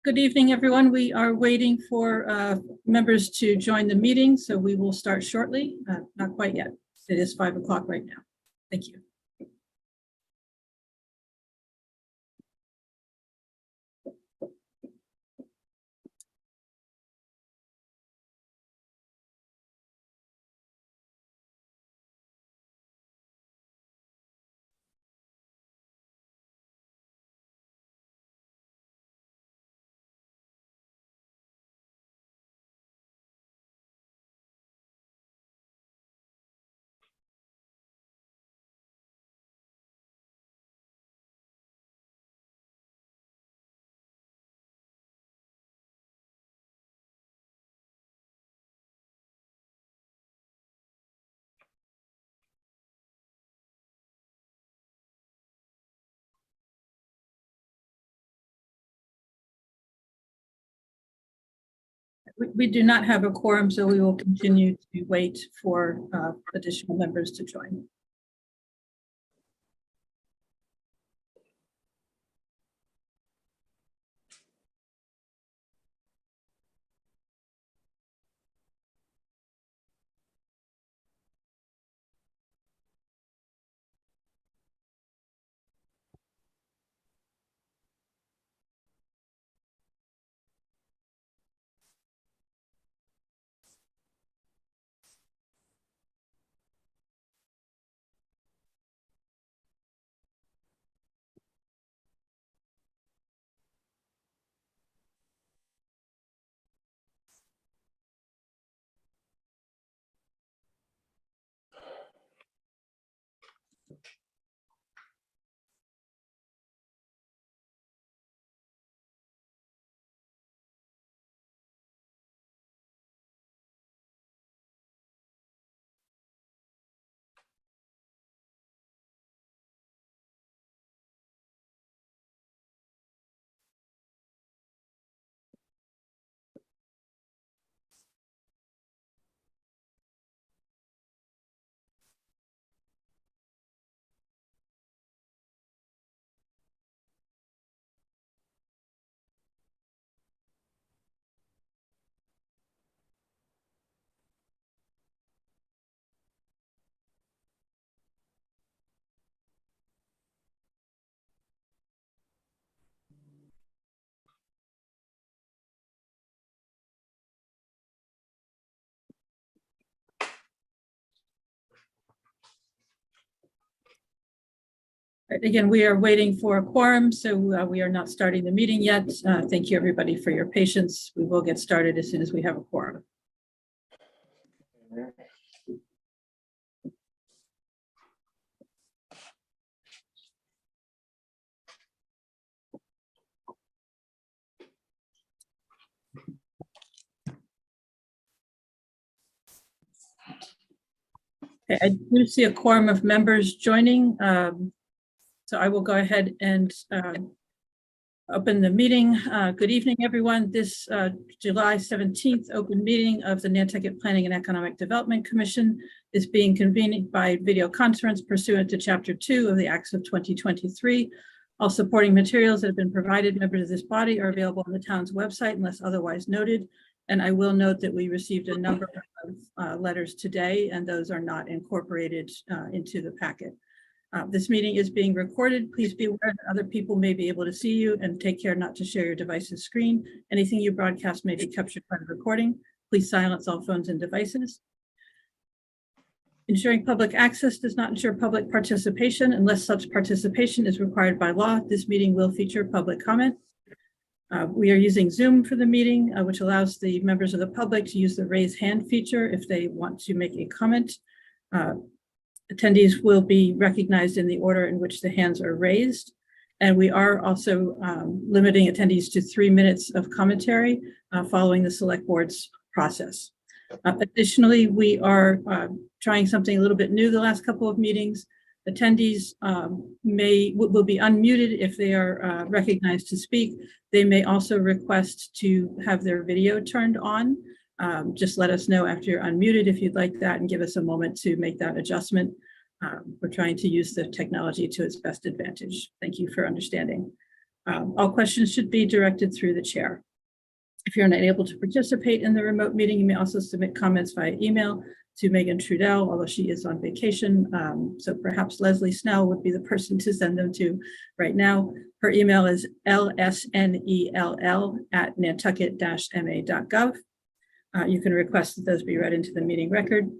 Good evening, everyone. We are waiting for members to join the meeting, so we will start shortly. Not quite yet. It is 5 o'clock right now. Thank you. We do not have a quorum, so we will continue to wait for additional members to join. Again, we are waiting for a quorum, so we are not starting the meeting yet. Thank you, everybody, for your patience. We will get started as soon as we have a quorum. Okay, I do see a quorum of members joining, so I will go ahead and open the meeting. Good evening, everyone. This July 17th open meeting of the Nantucket Planning and Economic Development Commission is being convened by video conference pursuant to Chapter 2 of the Acts of 2023. All supporting materials that have been provided members of this body are available on the town's website unless otherwise noted. And I will note that we received a number of letters today, and those are not incorporated into the packet. This meeting is being recorded. Please be aware that other people may be able to see you, and take care not to share your device's screen. Anything you broadcast may be captured by the recording. Please silence all phones and devices. Ensuring public access does not ensure public participation unless such participation is required by law. This meeting will feature public comment. We are using Zoom for the meeting, which allows the members of the public to use the raise hand feature if they want to make a comment. Attendees will be recognized in the order in which the hands are raised. And we are also limiting attendees to 3 minutes of commentary following the select board's process. Additionally, we are trying something a little bit new the last couple of meetings. Attendees will be unmuted if they are recognized to speak. They may also request to have their video turned on. Just let us know after you're unmuted if you'd like that, and give us a moment to make that adjustment. We're trying to use the technology to its best advantage. Thank you for understanding. All questions should be directed through the chair. If you're not able to participate in the remote meeting, you may also submit comments via email to Megan Trudell, although she is on vacation. So perhaps Leslie Snell would be the person to send them to right now. Her email is lsnell@nantucket-ma.gov. You can request that those be read into the meeting record.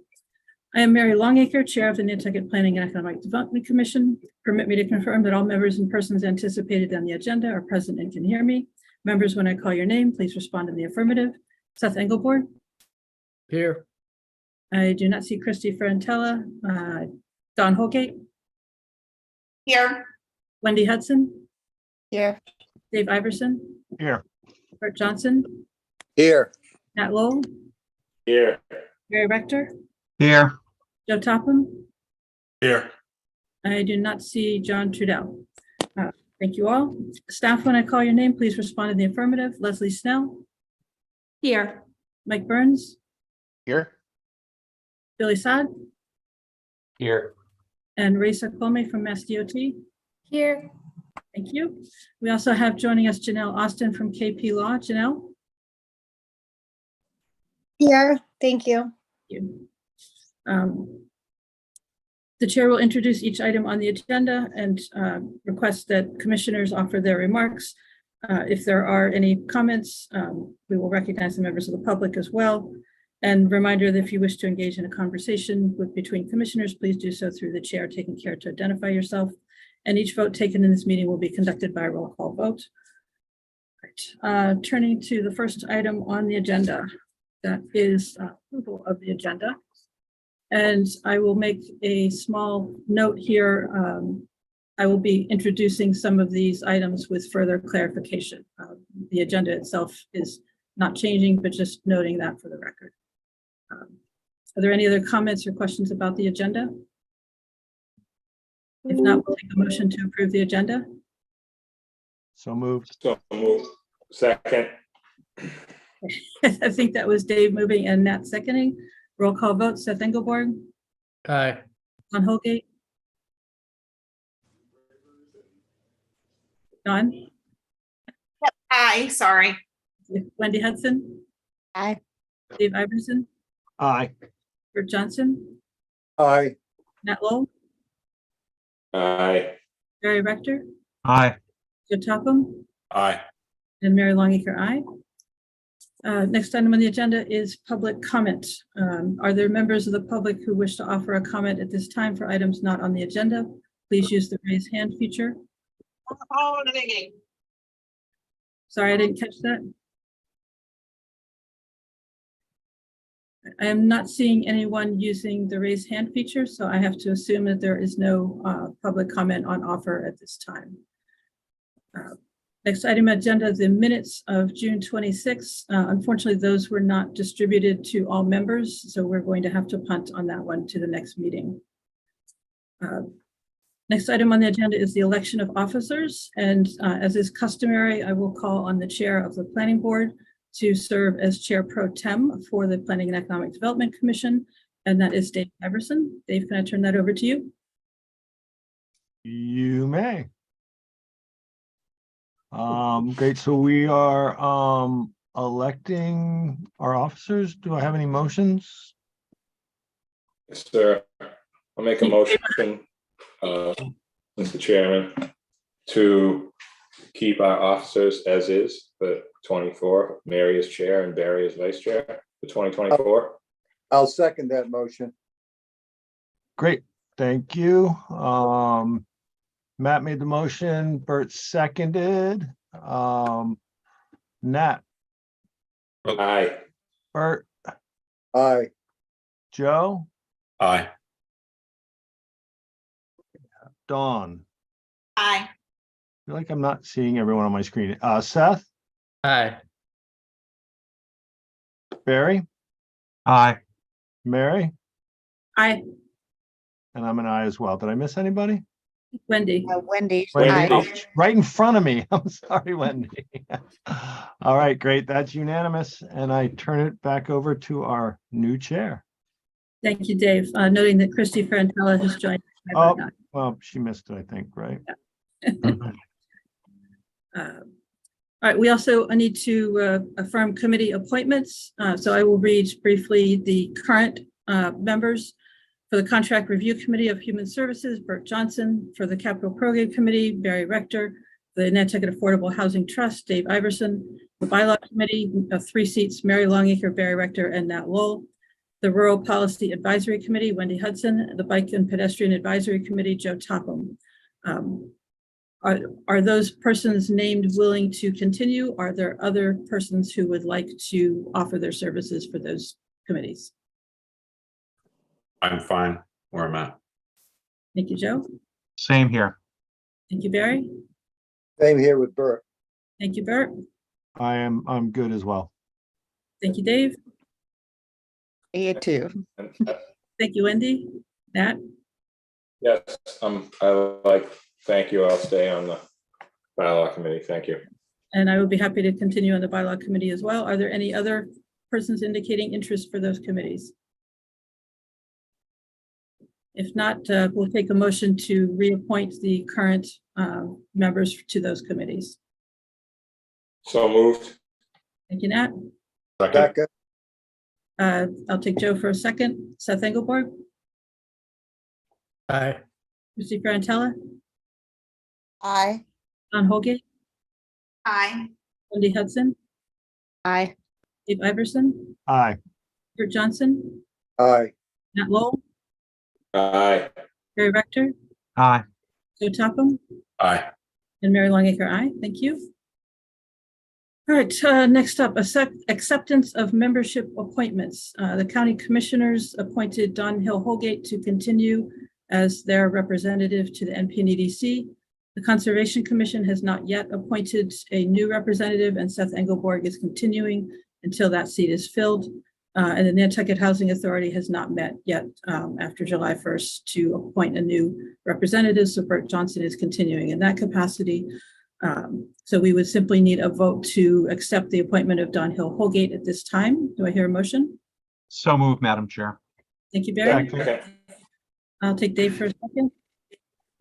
I am Mary Longacre, Chair of the Nantucket Planning and Economic Development Commission. Permit me to confirm that all members and persons anticipated on the agenda are present and can hear me. Members, when I call your name, please respond in the affirmative. Seth Engelborn? Here. I do not see Christy Ferrantella. Don Holgate? Here. Wendy Hudson? Here. Dave Iverson? Here. Bert Johnson? Here. Nat Lowell? Here. Gary Rector? Here. Joe Topham? Here. I do not see John Trudell. Thank you all. Staff, when I call your name, please respond in the affirmative. Leslie Snell? Here. Mike Burns? Here. Billy Saad? Here. And Raisa Kwame from Mass DOT? Here. Thank you. We also have joining us Janelle Austin from KP Law. Janelle? Here. Thank you. Thank you. The chair will introduce each item on the agenda and request that commissioners offer their remarks. If there are any comments, we will recognize the members of the public as well. And reminder that if you wish to engage in a conversation between commissioners, please do so through the chair, taking care to identify yourself. And each vote taken in this meeting will be conducted by a roll call vote. Right. Turning to the first item on the agenda, that is approval of the agenda. And I will make a small note here. I will be introducing some of these items with further clarification. The agenda itself is not changing, but just noting that for the record. Are there any other comments or questions about the agenda? If not, we'll take a motion to approve the agenda. So moved. So moved. Second. I think that was Dave moving and Nat seconding. Roll call vote. Seth Engelborn? Aye. Don Holgate? Don? Aye. Sorry. Wendy Hudson? Aye. Dave Iverson? Aye. Bert Johnson? Aye. Nat Lowell? Aye. Gary Rector? Aye. Joe Topham? Aye. And Mary Longacre, aye. Next item on the agenda is public comment. Are there members of the public who wish to offer a comment at this time for items not on the agenda? Please use the raise hand feature. Sorry, I didn't catch that. I am not seeing anyone using the raise hand feature, so I have to assume that there is no public comment on offer at this time. Next item on agenda is the minutes of June 26. Unfortunately, those were not distributed to all members, so we're going to have to punt on that one to the next meeting. Next item on the agenda is the election of officers, and as is customary, I will call on the chair of the planning board to serve as chair pro tem for the Planning and Economic Development Commission, and that is Dave Iverson. Dave, can I turn that over to you? You may. Great. So we are electing our officers. Do I have any motions? Yes, sir. I'll make a motion, Mr. Chairman, to keep our officers as is for 24. Mary as chair and Barry as vice chair for 2024. I'll second that motion. Great. Thank you. Matt made the motion, Bert seconded. Nat, Aye. Bert, Aye. Joe, Aye. Dawn. Aye. I feel like I'm not seeing everyone on my screen. Seth, Aye. Barry, Aye. Mary, Aye. and I'm an aye as well. Did I miss anybody? Wendy. Wendy. Wendy, Aye. oh, right in front of me. I'm sorry, Wendy. All right, great. That's unanimous. And I turn it back over to our new chair. Thank you, Dave. Noting that Christy Ferrantella has joined. Oh, well, she missed it, I think, right? All right, we also need to affirm committee appointments. So I will read briefly the current members. For the Contract Review Committee of Human Services, Bert Johnson. For the Capital Program Committee, Barry Rector. The Nantucket Affordable Housing Trust, Dave Iverson. The Bylaw Committee of 3 seats, Mary Longacre, Barry Rector, and Nat Lowell. The Rural Policy Advisory Committee, Wendy Hudson. The Bike and Pedestrian Advisory Committee, Joe Topham. Are those persons named willing to continue? Are there other persons who would like to offer their services for those committees? I'm fine where I'm at. Thank you, Joe. Same here. Thank you, Barry. Same here with Bert. Thank you, Bert. I'm good as well. Thank you, Dave. You too. Thank you, Wendy. Nat? Yes, thank you. I'll stay on the bylaw committee. Thank you. And I would be happy to continue on the bylaw committee as well. Are there any other persons indicating interest for those committees? If not, we'll take a motion to reappoint the current members to those committees. So moved. Thank you, Nat. Second. Second. I'll take Joe for a second. Seth Engelborg, Aye. Christy Frantella, Aye. Don Holgate, Aye. Wendy Hudson, Aye. Dave Iverson, Aye. Bert Johnson, Aye. Nat Lowell, Aye. Barry Rector, Aye. Joe Topham, Aye. and Mary Longacre, aye. Thank you. All right, next up, acceptance of membership appointments. The county commissioners appointed Don Hill Holgate to continue as their representative to the NPNEDC. The Conservation Commission has not yet appointed a new representative, and Seth Engelborg is continuing until that seat is filled. And the Nantucket Housing Authority has not met yet after July 1st to appoint a new representative. So Bert Johnson is continuing in that capacity. So we would simply need a vote to accept the appointment of Don Hill Holgate at this time. Do I hear a motion? So moved, Madam Chair. Thank you, Barry. Second. Okay. I'll take Dave for a second.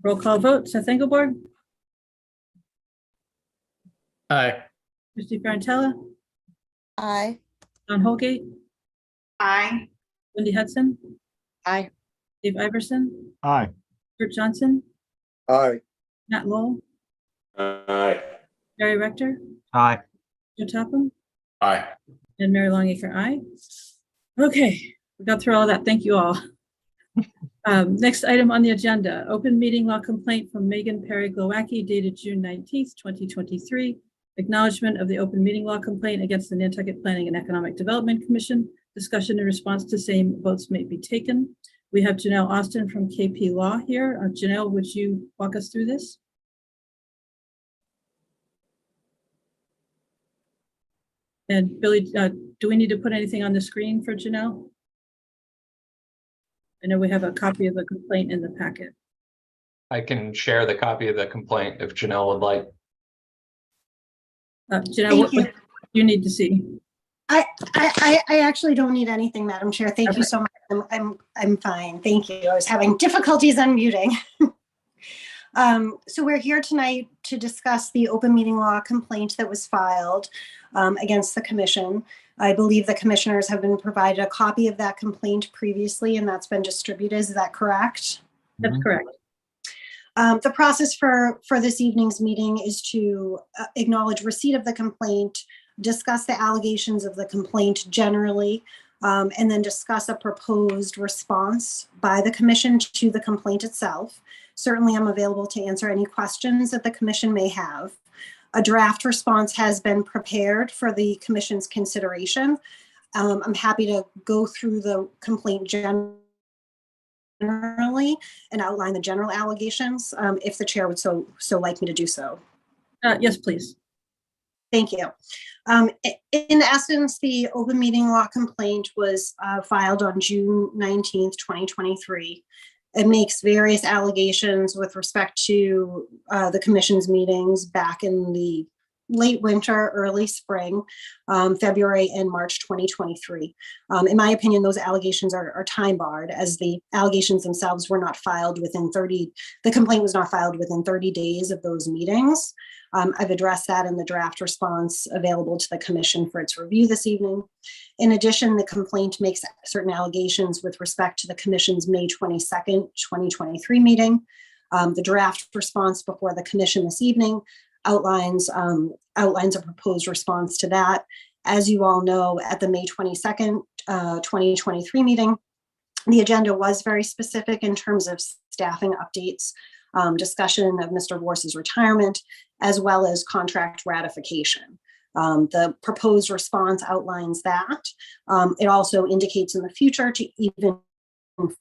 Roll call vote. Seth Engelborg, Aye. Christy Frantella, Aye. Don Holgate, Aye. Wendy Hudson, Aye. Dave Iverson, Aye. Bert Johnson, Aye. Nat Lowell, Aye. Barry Rector, Aye. Joe Topham, Aye. and Mary Longacre, aye. Okay, we got through all that. Thank you all. Next item on the agenda, open meeting law complaint from Megan Perry Glowacki dated June 19th, 2023. Acknowledgement of the open meeting law complaint against the Nantucket Planning and Economic Development Commission. Discussion in response to same votes may be taken. We have Janelle Austin from KP Law here. Janelle, would you walk us through this? And Billy, do we need to put anything on the screen for Janelle? I know we have a copy of the complaint in the packet. I can share the copy of the complaint if Janelle would like. Janelle, what do you need to see? I actually don't need anything, Madam Chair. Thank you so much. I'm fine. Thank you. I was having difficulties unmuting. So we're here tonight to discuss the open meeting law complaint that was filed against the commission. I believe the commissioners have been provided a copy of that complaint previously, and that's been distributed. Is that correct? That's correct. The process for this evening's meeting is to acknowledge receipt of the complaint, discuss the allegations of the complaint generally, and then discuss a proposed response by the commission to the complaint itself. Certainly, I'm available to answer any questions that the commission may have. A draft response has been prepared for the commission's consideration. I'm happy to go through the complaint generally and outline the general allegations if the chair would so like me to do so. Yes, please. Thank you. In essence, the open meeting law complaint was filed on June 19th, 2023. It makes various allegations with respect to the commission's meetings back in the late winter, early spring, February and March 2023. In my opinion, those allegations are time barred, as the allegations themselves were not filed within 30, the complaint was not filed within 30 days of those meetings. I've addressed that in the draft response available to the commission for its review this evening. In addition, the complaint makes certain allegations with respect to the commission's May 22nd, 2023 meeting. The draft response before the commission this evening outlines a proposed response to that. As you all know, at the May 22nd, 2023 meeting, the agenda was very specific in terms of staffing updates, discussion of Mr. Vorse's retirement, as well as contract ratification. The proposed response outlines that. It also indicates in the future, to even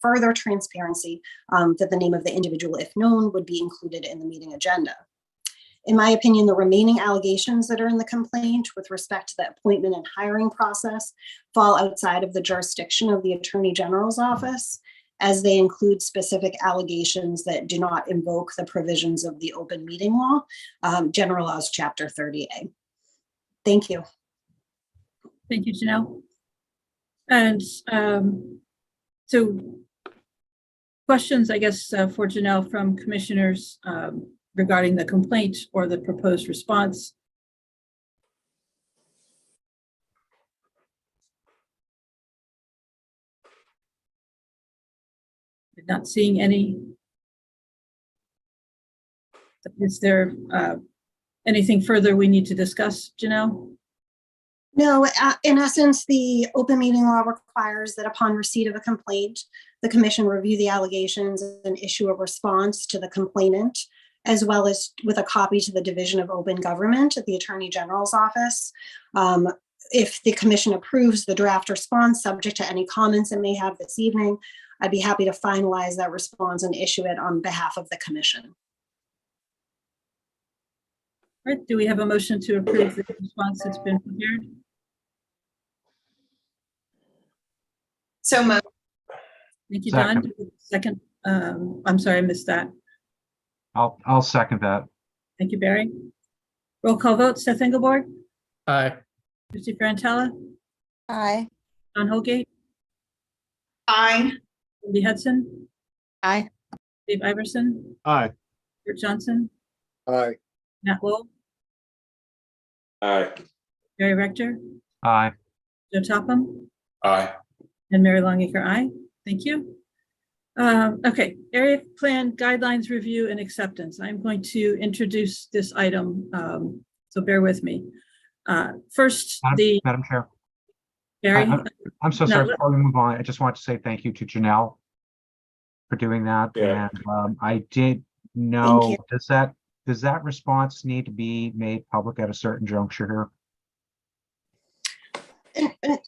further transparency, that the name of the individual, if known, would be included in the meeting agenda. In my opinion, the remaining allegations that are in the complaint with respect to the appointment and hiring process fall outside of the jurisdiction of the Attorney General's office, as they include specific allegations that do not invoke the provisions of the open meeting law, General Laws Chapter 30A. Thank you. Thank you, Janelle. And so questions, I guess, for Janelle from commissioners regarding the complaint or the proposed response. Not seeing any. Is there anything further we need to discuss, Janelle? No, in essence, the open meeting law requires that upon receipt of a complaint, the commission review the allegations and issue a response to the complainant, as well as with a copy to the Division of Open Government at the Attorney General's office. If the commission approves the draft response, subject to any comments it may have this evening, I'd be happy to finalize that response and issue it on behalf of the commission. All right, do we have a motion to approve the response that's been prepared? So moved. Thank you, Don. Second, I'm sorry, I missed that. I'll second that. Thank you, Barry. Roll call vote, Seth Engelborg, Aye. Christy Frantella, Aye. Don Holgate, Aye. Cindy Hudson, Aye. Dave Iverson, Aye. Kurt Johnson, Aye. Nat Lowell, Aye. Barry Rector, Aye. Joe Topham, Aye. and Mary Longacre, aye. Thank you. Okay, area plan guidelines review and acceptance. I'm going to introduce this item, so bear with me. First, Madam Chair. Barry. I'm so sorry. Before we move on, I just want to say thank you to Janelle for doing that. Yeah. And I did know, does that response need to be made public at a certain juncture here?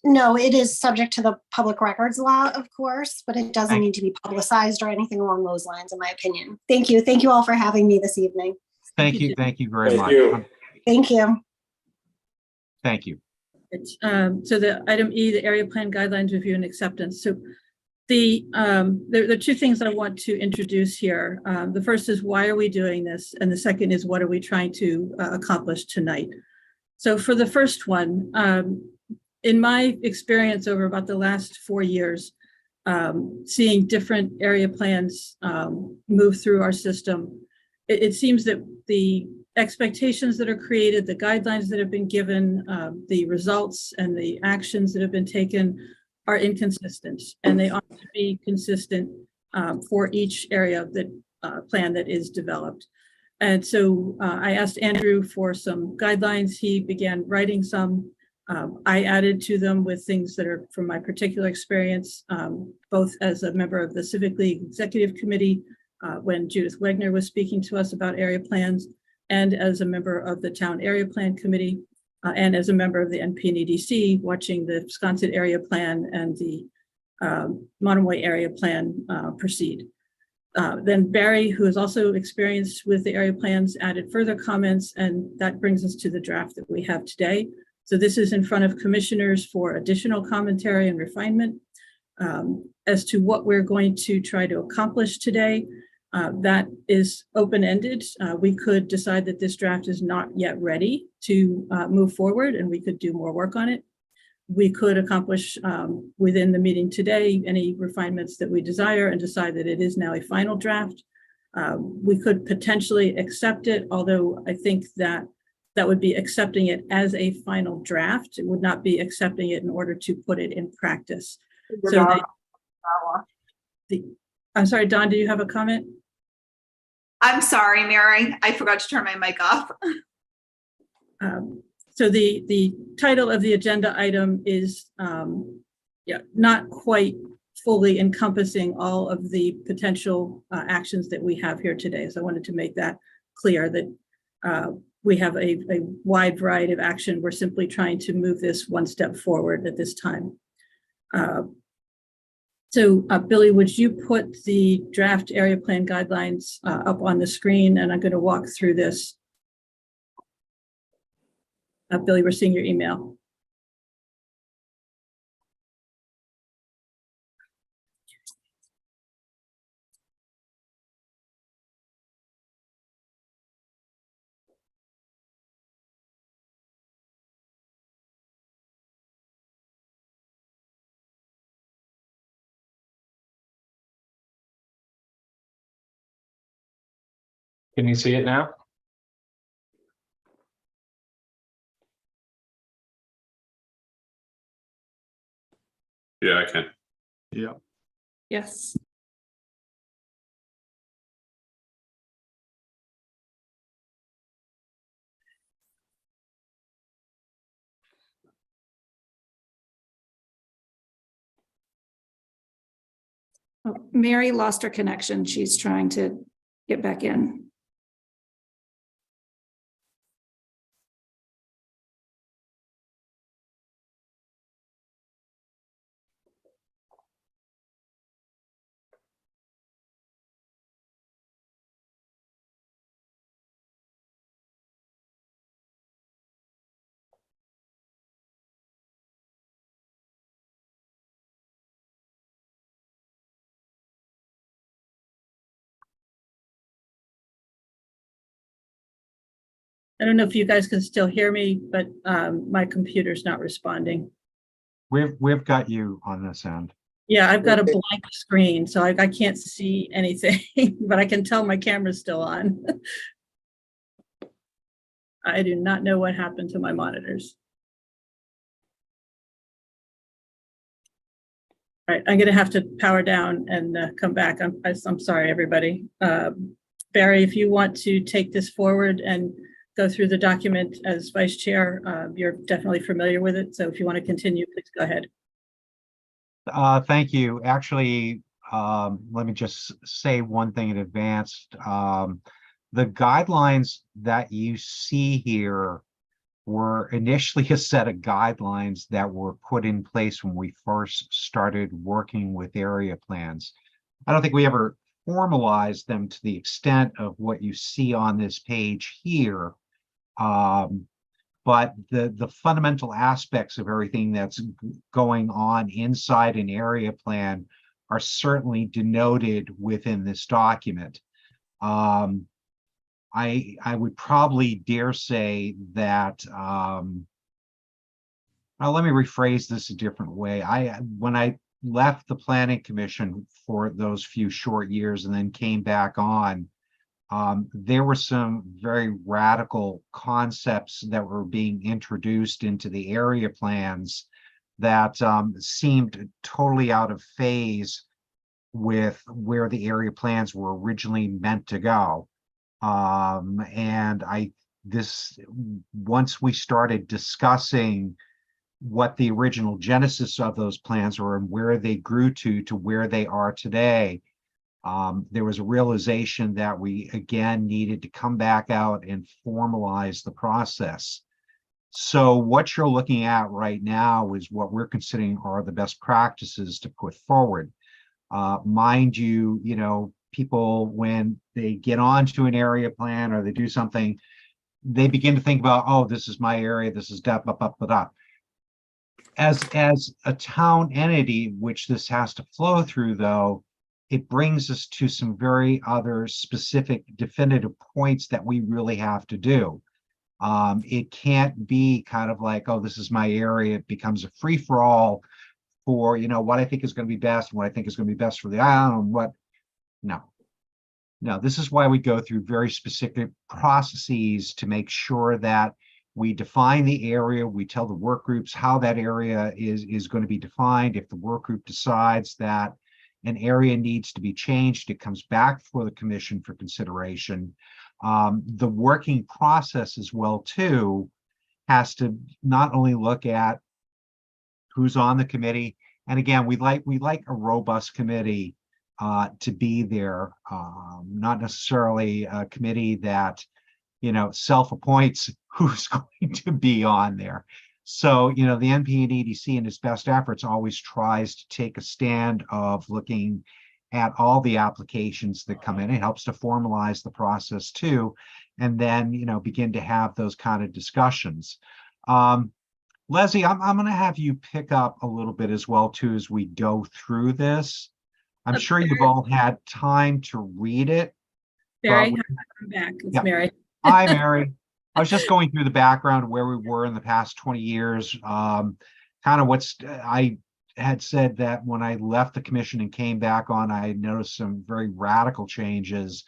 No, it is subject to the public records law, of course, but it doesn't need to be publicized or anything along those lines, in my opinion. Thank you. Thank you all for having me this evening. Thank you. Thank you very Thank much. you. Thank you. Thank you. So the item E, the area plan guidelines review and acceptance. So there are two things I want to introduce here. The first is, why are we doing this? And the second is, what are we trying to accomplish tonight? So for the first one, in my experience over about the last 4 years, seeing different area plans move through our system, it seems that the expectations that are created, the guidelines that have been given, the results and the actions that have been taken are inconsistent, and they ought to be consistent for each area that plan that is developed. And so I asked Andrew for some guidelines. He began writing some. I added to them with things that are from my particular experience, both as a member of the Civic League Executive Committee when Judith Wegner was speaking to us about area plans, and as a member of the Town Area Plan Committee, and as a member of the NPNEDC, watching the Wisconsin Area Plan and the Monomoy Area Plan proceed. Then Barry, who is also experienced with the area plans, added further comments, and that brings us to the draft that we have today. So this is in front of commissioners for additional commentary and refinement as to what we're going to try to accomplish today. That is open-ended. We could decide that this draft is not yet ready to move forward, and we could do more work on it. We could accomplish within the meeting today any refinements that we desire and decide that it is now a final draft. We could potentially accept it, although I think that that would be accepting it as a final draft. It would not be accepting it in order to put it in practice. So I'm sorry, Don, do you have a comment? I'm sorry, Mary. I forgot to turn my mic off. So the title of the agenda item is not quite fully encompassing all of the potential actions that we have here today. So I wanted to make that clear that we have a wide variety of action. We're simply trying to move this one step forward at this time. So Billy, would you put the draft area plan guidelines up on the screen? And I'm going to walk through this. Billy, we're seeing your email. Can you see it now? Yeah, I can. Yeah. Yes. Oh, Mary lost her connection. She's trying to get back in. I don't know if you guys can still hear me, but my computer's not responding. We've got you on this end. Yeah, I've got a blank screen, so I can't see anything, but I can tell my camera's still on. I do not know what happened to my monitors. All right, I'm going to have to power down and come back. I'm sorry, everybody. Barry, if you want to take this forward and go through the document as vice chair, you're definitely familiar with it. So if you want to continue, please go ahead. Thank you. Actually, let me just say one thing in advance. The guidelines that you see here were initially a set of guidelines that were put in place when we first started working with area plans. I don't think we ever formalized them to the extent of what you see on this page here. But the fundamental aspects of everything that's going on inside an area plan are certainly denoted within this document. I would probably dare say that, well, let me rephrase this a different way. When I left the Planning Commission for those few short years and then came back on, there were some very radical concepts that were being introduced into the area plans that seemed totally out of phase with where the area plans were originally meant to go. And once we started discussing what the original genesis of those plans were and where they grew to where they are today, there was a realization that we again needed to come back out and formalize the process. So what you're looking at right now is what we're considering are the best practices to put forward. Mind you, people, when they get onto an area plan or they do something, they begin to think about, oh, this is my area, this is da, ba, ba, ba, da. As a town entity, which this has to flow through, though, it brings us to some very other specific definitive points that we really have to do. It can't be kind of like, oh, this is my area. It becomes a free for all for, what I think is going to be best, what I think is going to be best for the island, no, this is why we go through very specific processes to make sure that we define the area. We tell the work groups how that area is going to be defined. If the work group decides that an area needs to be changed, it comes back for the commission for consideration. The working process as well, too, has to not only look at who's on the committee. And again, we like a robust committee to be there, not necessarily a committee that, self-appoints who's going to be on there. So, the NPNEDC in its best efforts always tries to take a stand of looking at all the applications that come in. It helps to formalize the process too, and then, begin to have those kind of discussions. Leslie, I'm going to have you pick up a little bit as well too as we go through this. I'm sure you've all had time to read it. Barry, but I'm back. It's Yeah. Mary. Hi, Mary. I was just going through the background of where we were in the past 20 years. Kind of I had said that when I left the commission and came back on, I had noticed some very radical changes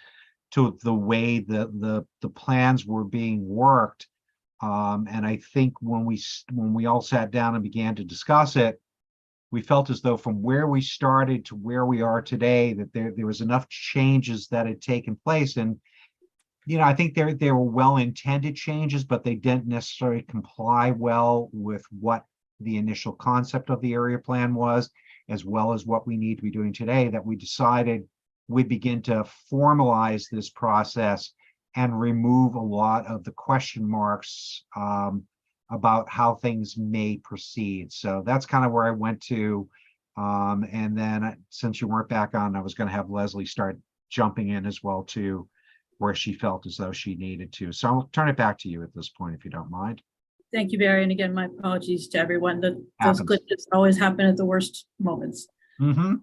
to the way the plans were being worked. And I think when we all sat down and began to discuss it, we felt as though from where we started to where we are today, that there was enough changes that had taken place. And, I think they were well-intended changes, but they didn't necessarily comply well with what the initial concept of the area plan was, as well as what we need to be doing today, that we decided we'd begin to formalize this process and remove a lot of the question marks about how things may proceed. So that's kind of where I went to. And then since you weren't back on, I was going to have Leslie start jumping in as well too, where she felt as though she needed to. So I'll turn it back to you at this point, if you don't mind. Thank you, Barry. And again, my apologies to everyone. Those Happens. glitches always happen at the worst moments. Mm-hmm.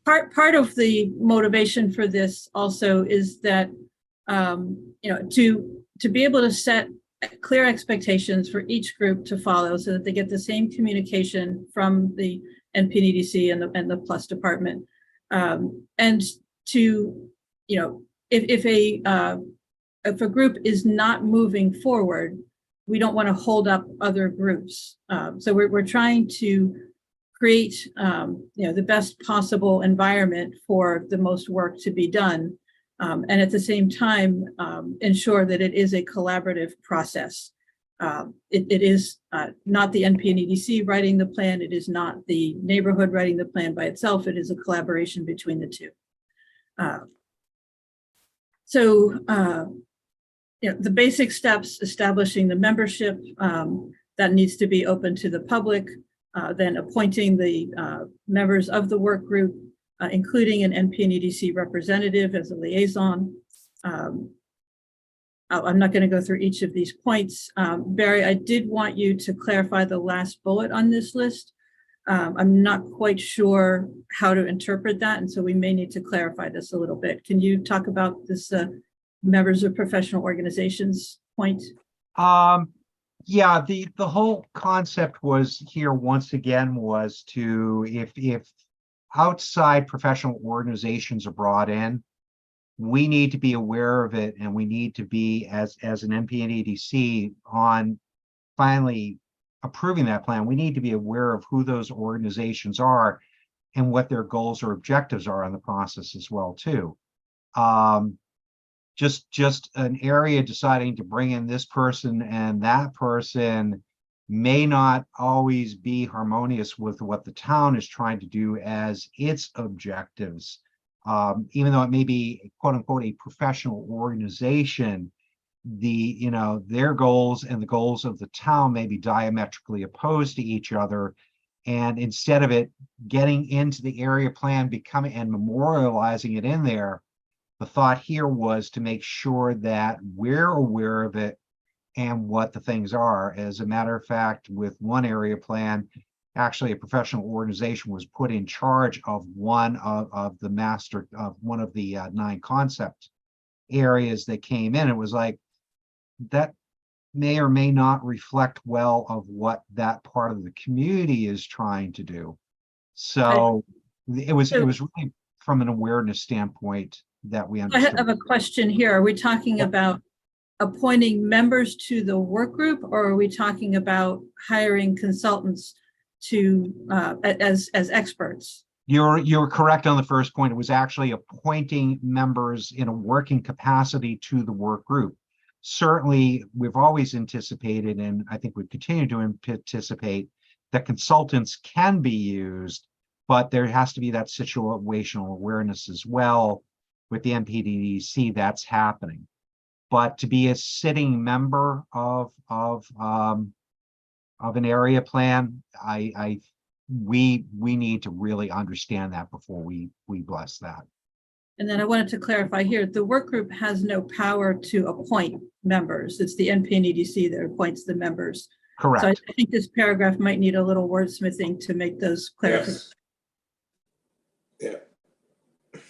Part of the motivation for this also is that to be able to set clear expectations for each group to follow, so that they get the same communication from the NPNEDC and the Plus department, and to if a group is not moving forward, we don't want to hold up other groups. So we're trying to create the best possible environment for the most work to be done, and at the same time ensure that it is a collaborative process. It is not the NPNEDC writing the plan. It is not the neighborhood writing the plan by itself. It is a collaboration between the two. The basic steps: establishing the membership that needs to be open to the public, then appointing the members of the work group, including an NPNEDC representative as a liaison. I'm not going to go through each of these points. Barry, I did want you to clarify the last bullet on this list. I'm not quite sure how to interpret that, and so we may need to clarify this a little bit. Can you talk about this members of professional organizations point? Yeah, the whole concept was here once again was to, if outside professional organizations are brought in, we need to be aware of it, and we need to be, as an NPNEDC, on finally approving that plan, we need to be aware of who those organizations are and what their goals or objectives are in the process as well too. Just an area deciding to bring in this person and that person may not always be harmonious with what the town is trying to do as its objectives. Even though it may be quote unquote a professional organization, their goals and the goals of the town may be diametrically opposed to each other. And instead of it getting into the area plan, becoming and memorializing it in there, the thought here was to make sure that we're aware of it and what the things are. As a matter of fact, with one area plan, actually a professional organization was put in charge of one of the master of one of the 9 concept areas that came in. It was like that may or may not reflect well of what that part of the community is trying to do. So it was really from an awareness standpoint that we I understood. have a question here. Are we talking about appointing members to the work group, or are we talking about hiring consultants to as experts? You're correct on the first point. It was actually appointing members in a working capacity to the work group. Certainly, we've always anticipated, and I think we continue to anticipate, that consultants can be used, but there has to be that situational awareness as well. With the NPDDC, that's happening. But to be a sitting member of an area plan, we need to really understand that before we bless that. And then I wanted to clarify here, the work group has no power to appoint members. It's the NPDDC that appoints the members. Correct. So I think this paragraph might need a little wordsmithing to make those clarifications. Yes. Yeah.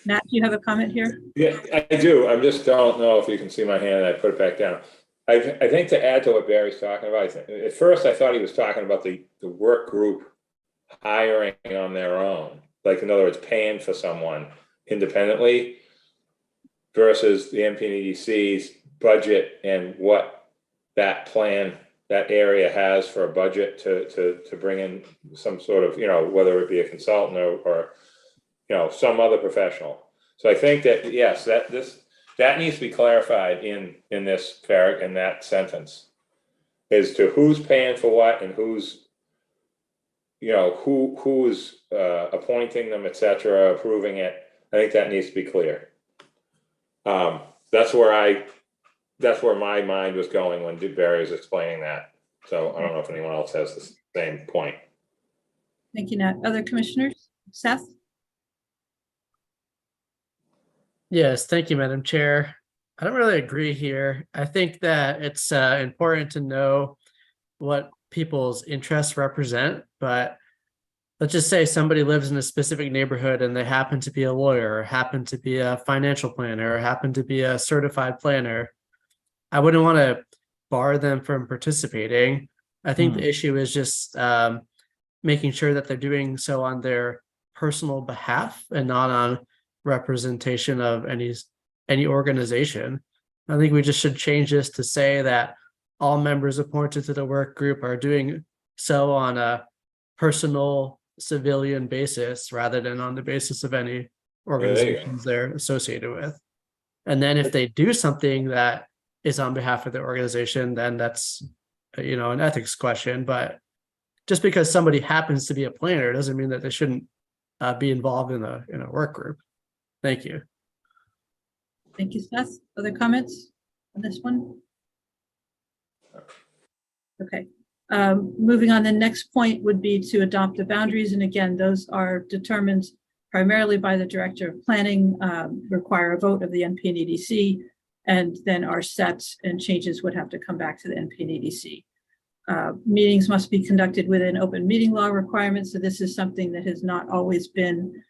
Matt, do you have a comment here? Yeah, I do. I just don't know if you can see my hand. I put it back down. I think to add to what Barry's talking about, at first I thought he was talking about the work group hiring on their own. Like, in other words, paying for someone independently versus the NPDDC's budget and what that plan, that area has for a budget to bring in some sort of, whether it be a consultant or some other professional. So I think that, yes, that needs to be clarified in this paragraph, in that sentence, as to who's paying for what and who's appointing them, etc., approving it. I think that needs to be clear. That's where my mind was going when Barry was explaining that. So I don't know if anyone else has the same point. Thank you, Nat. Other commissioners? Seth? Yes, thank you, Madam Chair. I don't really agree here. I think that it's important to know what people's interests represent, but let's just say somebody lives in a specific neighborhood and they happen to be a lawyer, or happen to be a financial planner, or happen to be a certified planner. I wouldn't want to bar them from participating. I think the issue is just making sure that they're doing so on their personal behalf and not on representation of any organization. I think we just should change this to say that all members appointed to the work group are doing so on a personal civilian basis rather than on the basis of any organizations they're associated with. And then if they do something that is on behalf of the organization, then that's an ethics question. But just because somebody happens to be a planner doesn't mean that they shouldn't be involved in a work group. Thank you. Thank you, Seth. Other comments on this one? Okay. Moving on, the next point would be to adopt the boundaries. And again, those are determined primarily by the Director of Planning, require a vote of the NPDDC, and then are set, and changes would have to come back to the NPDDC. Meetings must be conducted within open meeting law requirements. So this is something that has not always been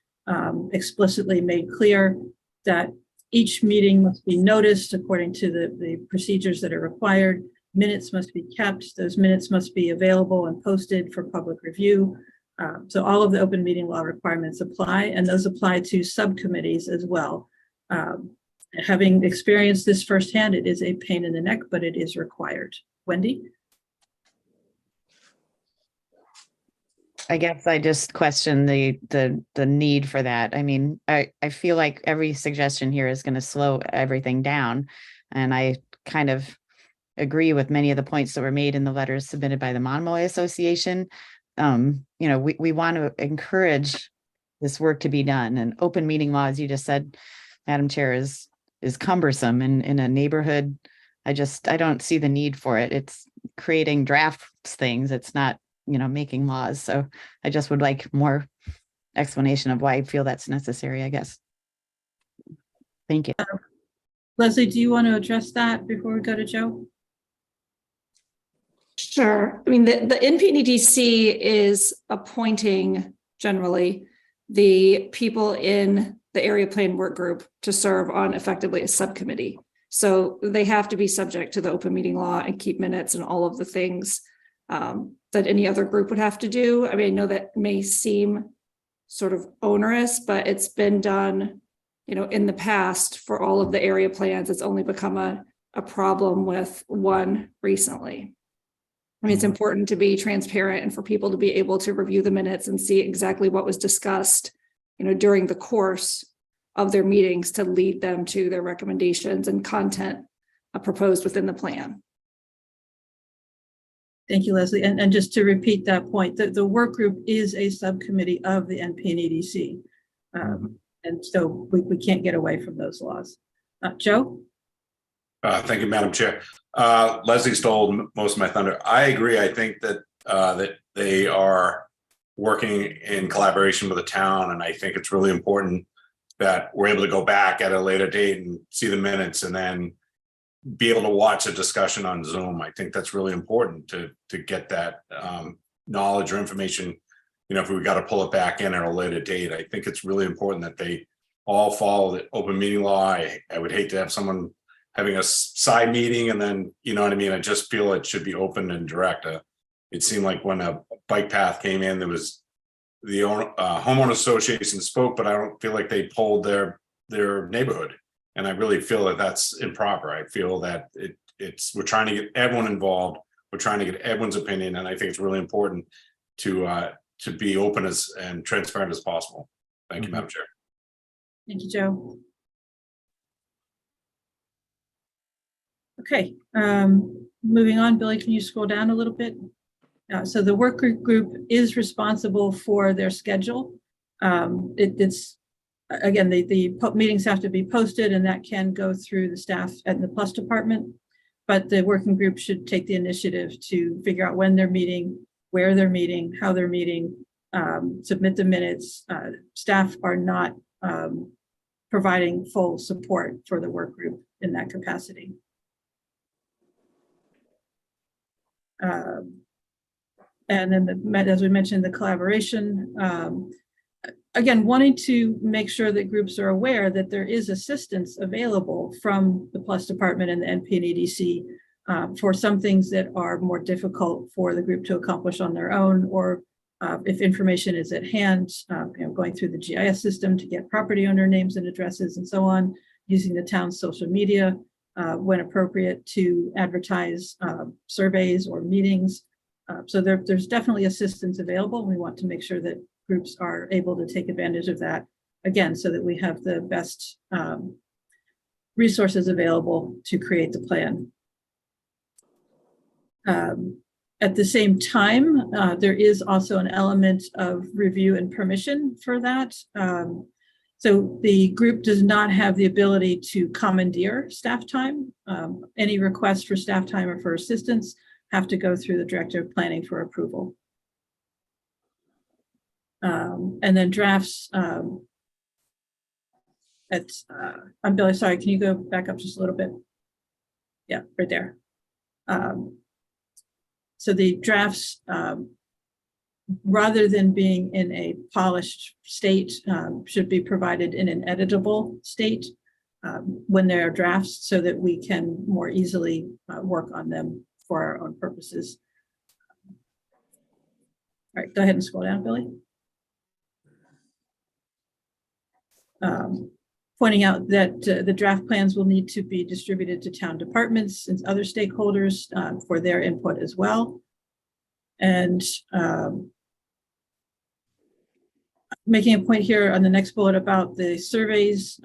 explicitly made clear, that each meeting must be noticed according to the procedures that are required. Minutes must be kept. Those minutes must be available and posted for public review. So all of the open meeting law requirements apply, and those apply to subcommittees as well. Having experienced this firsthand, it is a pain in the neck, but it is required. Wendy? I guess I just question the need for that. I mean, I feel like every suggestion here is going to slow everything down. And I kind of agree with many of the points that were made in the letters submitted by the Monomoy Association. We want to encourage this work to be done. And open meeting law, as you just said, Madam Chair, is cumbersome in a neighborhood. I don't see the need for it. It's creating drafts things. It's not making laws. So I just would like more explanation of why I feel that's necessary, I guess. Thank you. Leslie, do you want to address that before we go to Joe? Sure. I mean, the NPDC is appointing generally the people in the area plan work group to serve on effectively a subcommittee. So they have to be subject to the open meeting law and keep minutes and all of the things that any other group would have to do. I mean, I know that may seem sort of onerous, but it's been done, in the past for all of the area plans. It's only become a problem with one recently. I mean, it's important to be transparent and for people to be able to review the minutes and see exactly what was discussed, during the course of their meetings to lead them to their recommendations and content proposed within the plan. Thank you, Leslie. And just to repeat that point, the work group is a subcommittee of the NPDC. And so we can't get away from those laws. Joe? Thank you, Madam Chair. Leslie stole most of my thunder. I agree. I think that that they are working in collaboration with the town, and I think it's really important that we're able to go back at a later date and see the minutes, and then be able to watch a discussion on Zoom. I think that's really important to get that knowledge or information. If we got to pull it back in at a later date, I think it's really important that they all follow the open meeting law. I would hate to have someone having a side meeting and then, you know what I mean? I just feel it should be open and direct. It seemed like when a bike path came in, there was the homeowner association spoke, but I don't feel like they polled their neighborhood. And I really feel that that's improper. I feel that we're trying to get everyone involved. We're trying to get everyone's opinion. And I think it's really important to be open and transparent as possible. Thank you, Madam Chair. Thank you, Joe. Okay, moving on. Billy, can you scroll down a little bit? So the work group is responsible for their schedule. It's again, the meetings have to be posted, and that can go through the staff at the Plus department. But the working group should take the initiative to figure out when they're meeting, where they're meeting, how they're meeting, submit the minutes. Staff are not providing full support for the work group in that capacity. And then, as we mentioned, the collaboration. Again, wanting to make sure that groups are aware that there is assistance available from the Plus department and the NP and EDC for some things that are more difficult for the group to accomplish on their own, or if information is at hand, going through the GIS system to get property owner names and addresses and so on, using the town's social media when appropriate to advertise surveys or meetings. So there's definitely assistance available. We want to make sure that groups are able to take advantage of that, again, so that we have the best resources available to create the plan. At the same time, there is also an element of review and permission for that. So the group does not have the ability to commandeer staff time. Any requests for staff time or for assistance have to go through the Director of Planning for approval. And then drafts, I'm Billy, sorry, can you go back up just a little bit? Yeah, right there. So the drafts, rather than being in a polished state, should be provided in an editable state when there are drafts, so that we can more easily work on them for our own purposes. All right, go ahead and scroll down, Billy. Pointing out that the draft plans will need to be distributed to town departments and other stakeholders for their input as well. And making a point here on the next bullet about the surveys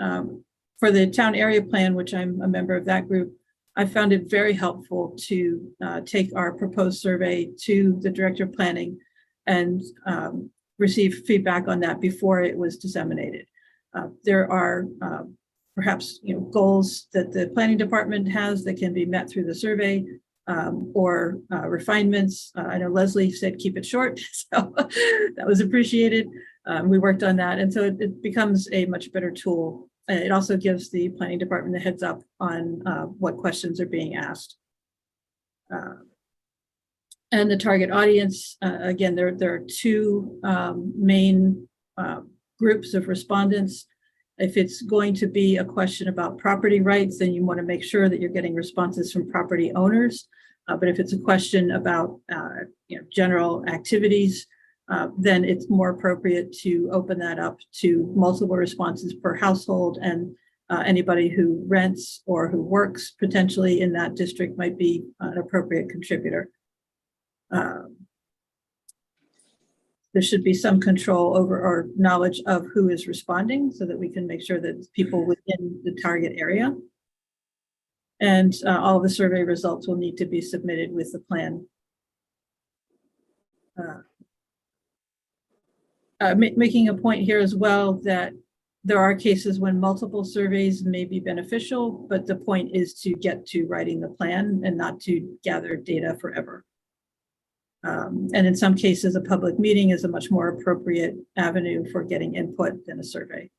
for the town area plan, which I'm a member of that group. I found it very helpful to take our proposed survey to the Director of Planning and receive feedback on that before it was disseminated. There are perhaps goals that the planning department has that can be met through the survey, or refinements. I know Leslie said keep it short, so that was appreciated. We worked on that, and so it becomes a much better tool. It also gives the planning department a heads up on what questions are being asked. And the target audience, again, there are two main groups of respondents. If it's going to be a question about property rights, then you want to make sure that you're getting responses from property owners. But if it's a question about general activities, then it's more appropriate to open that up to multiple responses per household, and anybody who rents or who works potentially in that district might be an appropriate contributor. There should be some control over or knowledge of who is responding so that we can make sure that it's people within the target area. And all of the survey results will need to be submitted with the plan. Making a point here as well that there are cases when multiple surveys may be beneficial, but the point is to get to writing the plan and not to gather data forever. And in some cases, a public meeting is a much more appropriate avenue for getting input than a survey.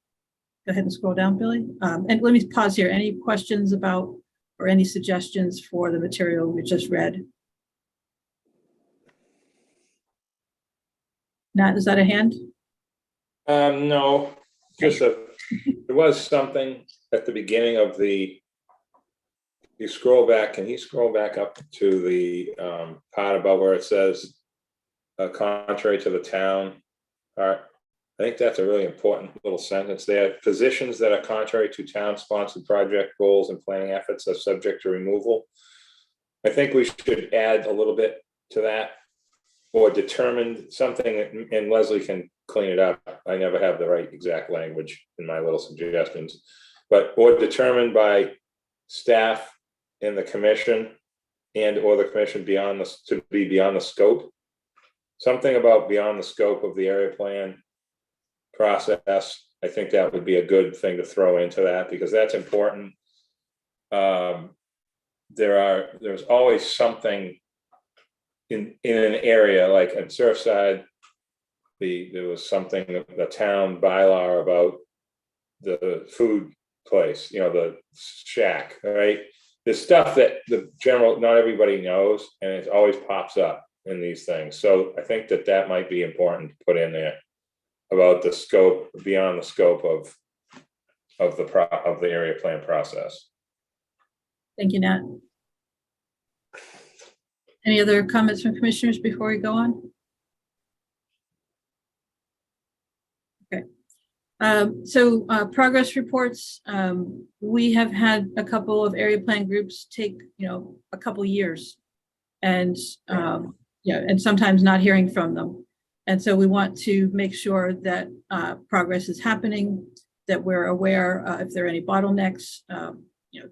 Go ahead and scroll down, Billy. And let me pause here. Any questions about or any suggestions for the material we just read? Nat, is that a hand? No, just there was something at the beginning of the, you scroll back, can you scroll back up to the part about where it says contrary to the town? I think that's a really important little sentence there. Positions that are contrary to town-sponsored project goals and planning efforts are subject to removal. I think we should add a little bit to that, or determined something, and Leslie can clean it up. I never have the right exact language in my little suggestions, but or determined by staff in the commission and or the commission beyond the, to be beyond the scope. Something about beyond the scope of the area plan process. I think that would be a good thing to throw into that, because that's important. There's always something in an area, like at Surfside, there was something, the town bylaw about the food place, the shack, right? There's stuff that the general, not everybody knows, and it always pops up in these things. So I think that might be important to put in there about the scope, beyond the scope of the area plan process. Thank you, Nat. Any other comments from commissioners before we go on? Okay. So progress reports, we have had a couple of area plan groups take, a couple years, and and sometimes not hearing from them. And so we want to make sure that progress is happening, that we're aware if there are any bottlenecks,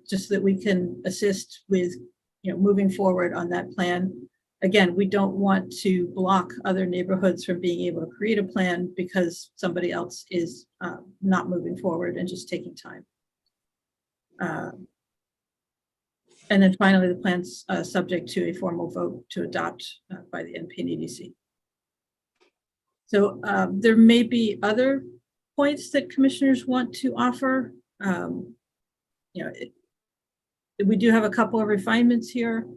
just so that we can assist with moving forward on that plan. Again, we don't want to block other neighborhoods from being able to create a plan because somebody else is not moving forward and just taking time. And then finally, the plan's subject to a formal vote to adopt by the NPNEDC. So there may be other points that commissioners want to offer. We do have a couple of refinements here.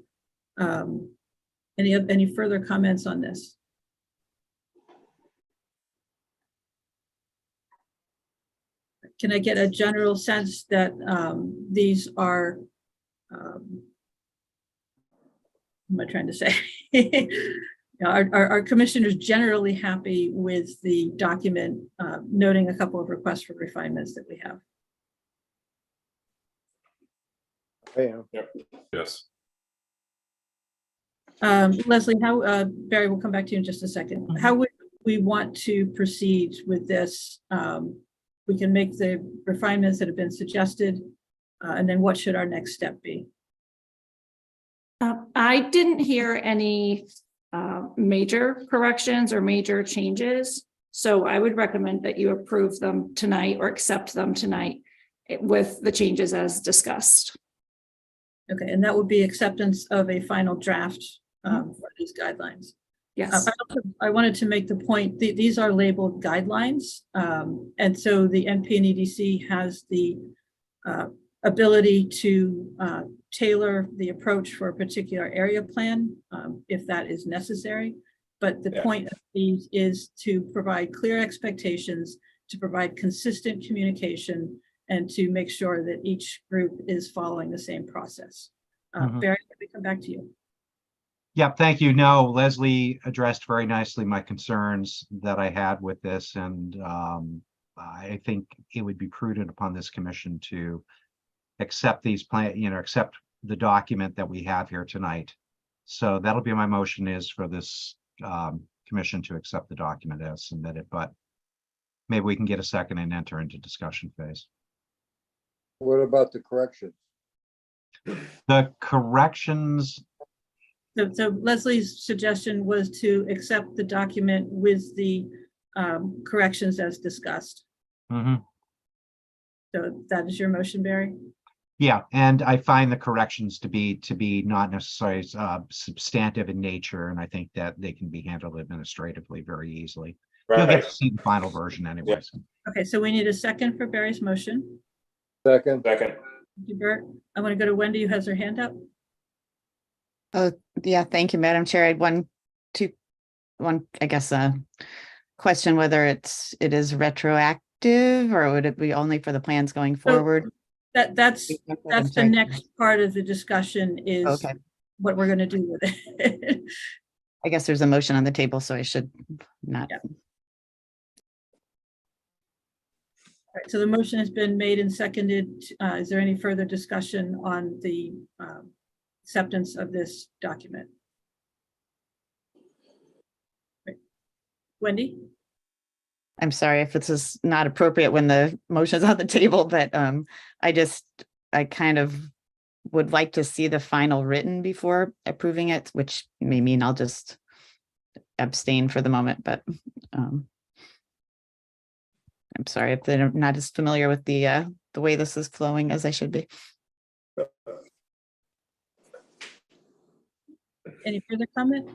Any further comments on this? Can I get a general sense that these are, what am I trying to say? Are commissioners generally happy with the document, noting a couple of requests for refinements that we have? Yep. Yes. Leslie, how, Barry, we'll come back to you in just a second. How would we want to proceed with this? We can make the refinements that have been suggested, and then what should our next step be? I didn't hear any major corrections or major changes, so I would recommend that you approve them tonight or accept them tonight with the changes as discussed. Okay, and that would be acceptance of a final draft for these guidelines. Yes. I wanted to make the point, these are labeled guidelines. And so the NPNEDC has the ability to tailor the approach for a particular area plan, if that is necessary. But the point of these is to provide clear expectations, to provide consistent communication, and to make sure that each group is following the same process. Barry, let me come back to you. Yeah, thank you. No, Leslie addressed very nicely my concerns that I had with this, and I think it would be prudent upon this commission to accept these accept the document that we have here tonight. So that'll be my motion, is for this commission to accept the document as submitted, but maybe we can get a second and enter into discussion phase. What about the corrections? The corrections, So Leslie's suggestion was to accept the document with the corrections as discussed. So that is your motion, Barry? yeah, and I find the corrections to be not necessarily substantive in nature, and I think that they can be handled administratively very easily. You'll get to see the final version anyways. Okay, so we need a second for Barry's motion. Second, Second. Thank you, Bert. I'm going to go to Wendy, who has her hand up. Oh, yeah, thank you, Madam Chair. I had one, I guess, question whether it is retroactive, or would it be only for the plans going forward? That's the next part of the discussion, is Okay. what we're going to do with it. I guess there's a motion on the table, so I should not. Yeah. All right, so the motion has been made and seconded. Is there any further discussion on the acceptance of this document? Right. Wendy? I'm sorry if this is not appropriate when the motion is on the table, but I kind of would like to see the final written before approving it, which may mean I'll just abstain for the moment, but I'm sorry if they're not as familiar with the way this is flowing as I should be. Any further comment?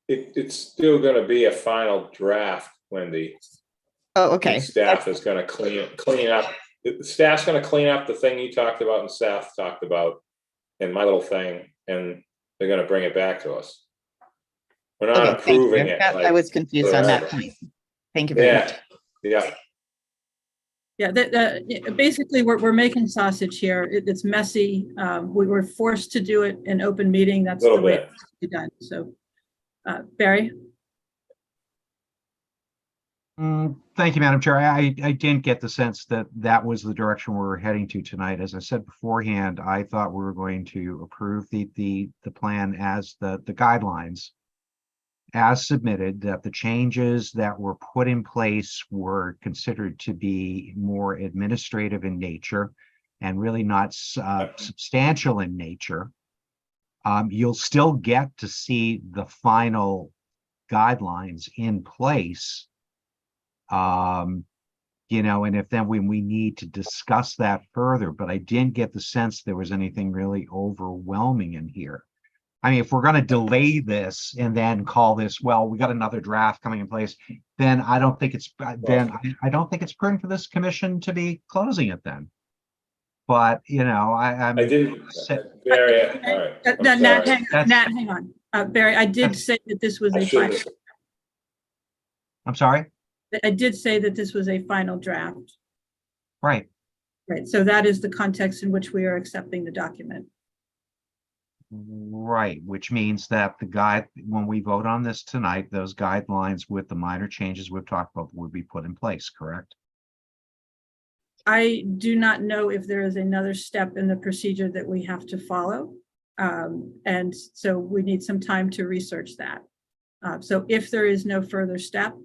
It's still gonna be a final draft, Wendy. Oh, okay. And staff is gonna clean up. The staff's gonna clean up the thing you talked about and staff talked about in my little thing, and they're gonna bring it back to us. We're not Okay, thank you. approving it. I was confused on that point. Thank you very much. Yeah. Yeah, basically we're making sausage here. It's messy. We were forced to do it in open meeting. That's the way it's to be done. So, Barry? Thank you, Madam Chair. I didn't get the sense that that was the direction we were heading to tonight. As I said beforehand, I thought we were going to approve the plan as the guidelines as submitted, that the changes that were put in place were considered to be more administrative in nature and really not substantial in nature. You'll still get to see the final guidelines in place. And if then when we need to discuss that further, but I didn't get the sense there was anything really overwhelming in here. I mean, if we're going to delay this and then call this, well, we got another draft coming in place, then I don't think it's I don't think it's prudent for this commission to be closing it then. But I didn't. Barry, all right. Nat, hang on. Barry, I did say that this was a final. I'm sorry? I did say that this was a final draft. Right. Right. So that is the context in which we are accepting the document. Right, which means that when we vote on this tonight, those guidelines with the minor changes we've talked about would be put in place, correct? I do not know if there is another step in the procedure that we have to follow. And so we need some time to research that. So if there is no further step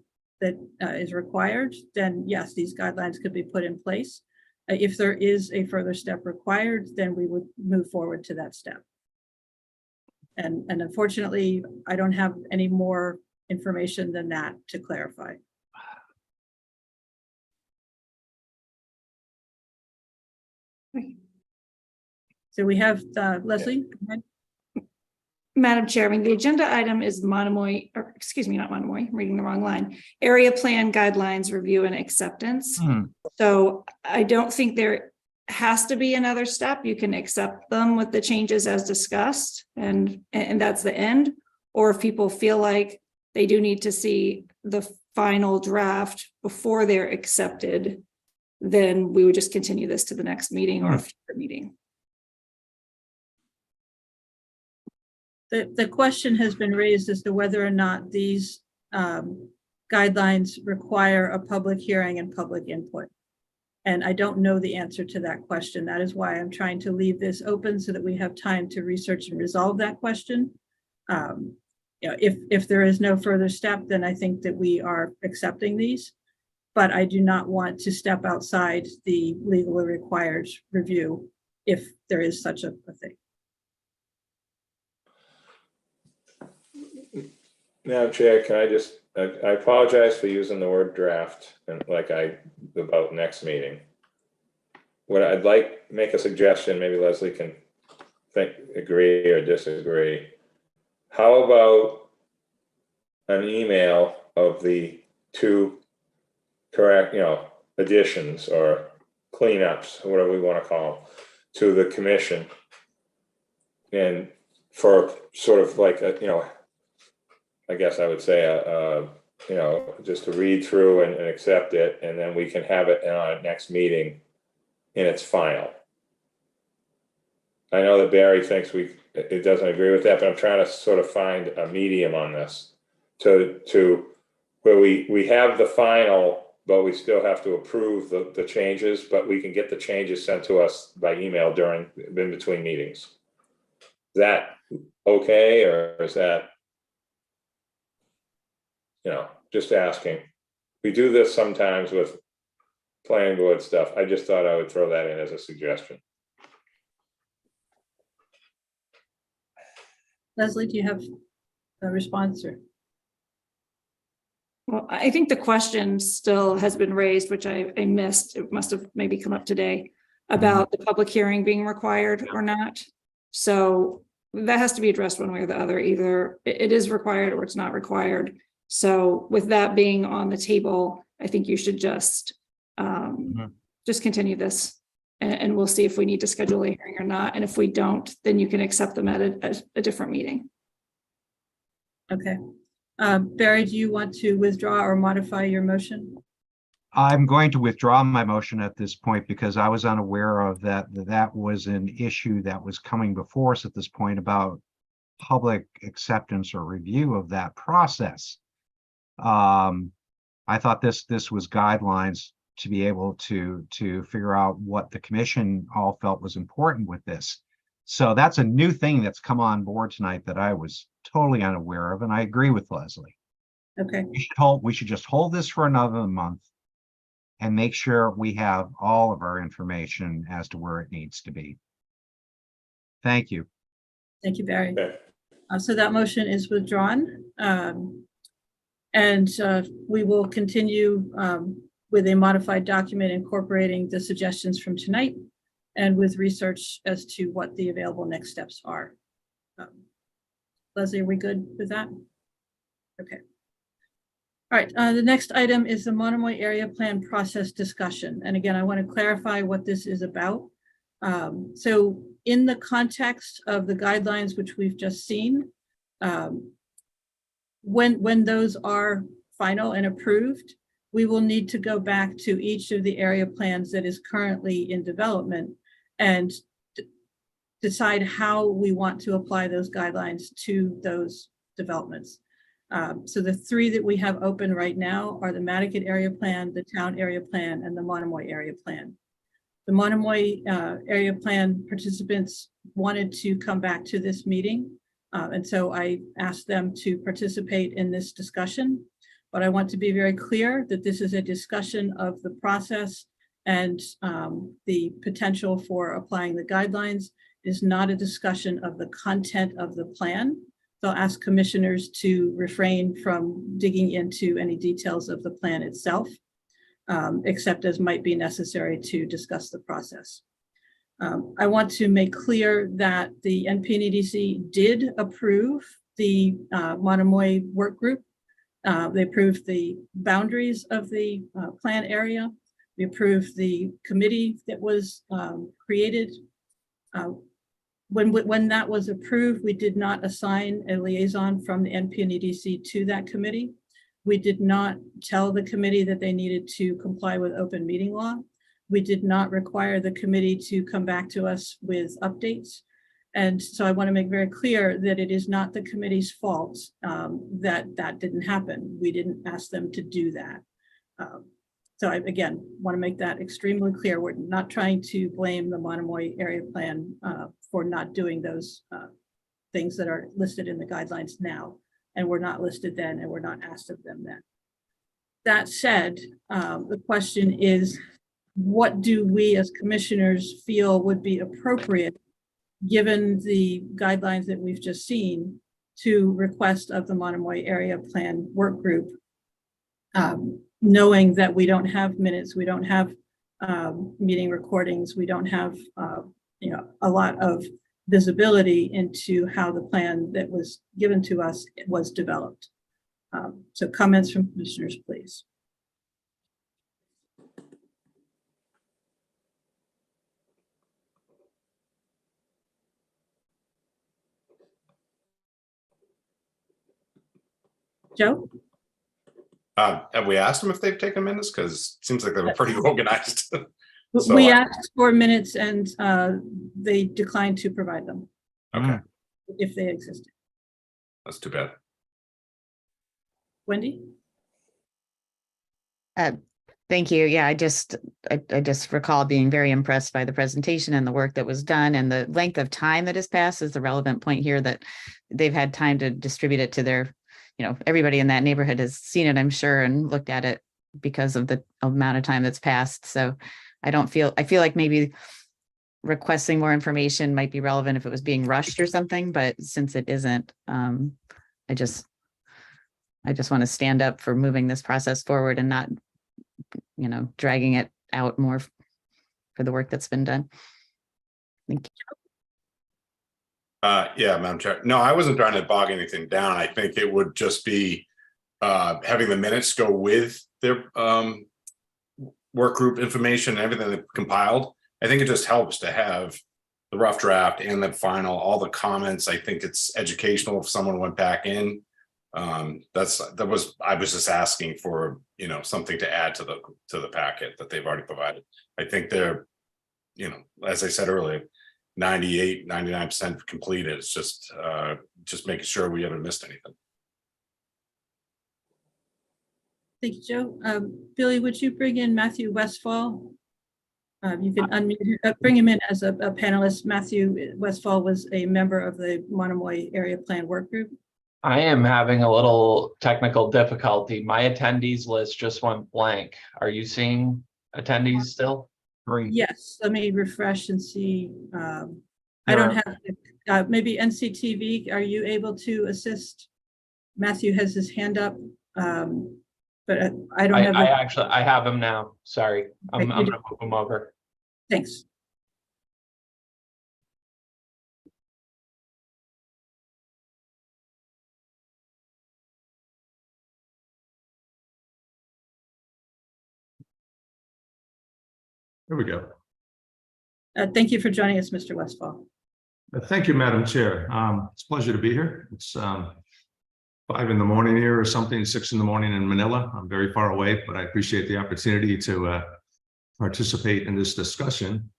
that is required, then yes, these guidelines could be put in place. If there is a further step required, then we would move forward to that step. And unfortunately, I don't have any more information than that to clarify. So we have Leslie. Go ahead. Madam Chair, the agenda item is Monomoy, or excuse me, not Monomoy, I'm reading the wrong line. Area plan guidelines review and acceptance. So I don't think there has to be another step, you can accept them with the changes as discussed, and that's the end. Or if people feel like they do need to see the final draft before they're accepted, then we would just continue this to the next meeting or a future meeting. The question has been raised as to whether or not these guidelines require a public hearing and public input. And I don't know the answer to that question. That is why I'm trying to leave this open so that we have time to research and resolve that question. If there is no further step, then I think that we are accepting these. But I do not want to step outside the legally required review if there is such a thing. Madam Chair, can I just, I apologize for using the word draft and about next meeting. What I'd like, make a suggestion, maybe Leslie can agree or disagree. How about an email of the two correct, additions or cleanups, whatever we want to call them, to the commission, and for sort of like a, I guess I would say just to read through and accept it, and then we can have it in our next meeting in its final. I know that Barry thinks it doesn't agree with that, but I'm trying to sort of find a medium on this to where we have the final, but we still have to approve the changes, but we can get the changes sent to us by email in between meetings. Is that okay, or is that, just asking? We do this sometimes with planning board stuff. I just thought I would throw that in as a suggestion. Leslie, do you have a response? Or? Well, I think the question still has been raised, which I missed. It must have maybe come up today, about the public hearing being required or not. So that has to be addressed one way or the other. Either it is required or it's not required. So with that being on the table, I think you should just continue this, and we'll see if we need to schedule a hearing or not. And if we don't, then you can accept them at a different meeting. Okay. Barry, do you want to withdraw or modify your motion? I'm going to withdraw my motion at this point because I was unaware of that was an issue that was coming before us at this point about public acceptance or review of that process. I thought this was guidelines to be able to figure out what the commission all felt was important with this. So that's a new thing that's come on board tonight that I was totally unaware of, and I agree with Leslie. Okay. We should just hold this for another month and make sure we have all of our information as to where it needs to be. Thank you. Thank you, Barry. Okay. So that motion is withdrawn. And we will continue with a modified document incorporating the suggestions from tonight and with research as to what the available next steps are. Leslie, are we good with that? Okay. All right, the next item is the Monomoy Area Plan process discussion. And again, I want to clarify what this is about. So in the context of the guidelines, which we've just seen, when those are final and approved, we will need to go back to each of the area plans that is currently in development and decide how we want to apply those guidelines to those developments. So the three that we have open right now are the Nantucket Area Plan, the Town Area Plan, and the Monomoy Area Plan. The Monomoy Area Plan participants wanted to come back to this meeting. And so I asked them to participate in this discussion, but I want to be very clear that this is a discussion of the process and the potential for applying the guidelines. It is not a discussion of the content of the plan. So I'll ask commissioners to refrain from digging into any details of the plan itself, except as might be necessary to discuss the process. I want to make clear that the NPNEDC did approve the Monomoy work group. They approved the boundaries of the plan area. We approved the committee that was created. When that was approved, we did not assign a liaison from the NPNEDC to that committee. We did not tell the committee that they needed to comply with open meeting law. We did not require the committee to come back to us with updates. And so I want to make very clear that it is not the committee's fault that didn't happen. We didn't ask them to do that. So I, again, want to make that extremely clear. We're not trying to blame the Monomoy area plan for not doing those things that are listed in the guidelines now. And were not listed then, and were not asked of them then. That said, the question is, what do we as commissioners feel would be appropriate given the guidelines that we've just seen to request of the Monomoy area plan work group, knowing that we don't have minutes, we don't have meeting recordings, we don't have a lot of visibility into how the plan that was given to us was developed. So comments from commissioners, please. Joe? Have we asked them if they've taken minutes? Because it seems like they were pretty organized. So, we asked for minutes and they declined to provide them. Okay, If they existed. that's too bad. Wendy? Thank you. Yeah, I just recall being very impressed by the presentation and the work that was done, and the length of time that has passed is the relevant point here, that they've had time to distribute it to their, everybody in that neighborhood has seen it, I'm sure, and looked at it because of the amount of time that's passed. So I feel like maybe requesting more information might be relevant if it was being rushed or something, but since it isn't, I just want to stand up for moving this process forward and not, dragging it out more for the work that's been done. Thank you. Yeah, Madam Chair. No, I wasn't trying to bog anything down. I think it would just be having the minutes go with their work group information and everything they've compiled. I think it just helps to have the rough draft and the final, all the comments. I think it's educational if someone went back in. I was just asking for, something to add to the packet that they've already provided. I think they're, as I said earlier, 98, 99% completed. It's just making sure we haven't missed anything. Thank you, Joe. Billy, would you bring in Matthew Westfall? You can unmute, bring him in as a panelist. Matthew Westfall was a member of the Monomoy area plan work group. I am having a little technical difficulty. My attendees list just went blank. Are you seeing attendees still? Yes, let me refresh and see. I don't have, maybe NCTV, are you able to assist? Matthew has his hand up, but I don't have. I have him now. Sorry, I'm going to move him over. Thanks. Here we go. Thank you for joining us, Mr. Westfall. Thank you, Madam Chair. It's a pleasure to be here. It's 5 in the morning here or something, 6 in the morning in Manila. I'm very far away, but I appreciate the opportunity to participate in this discussion.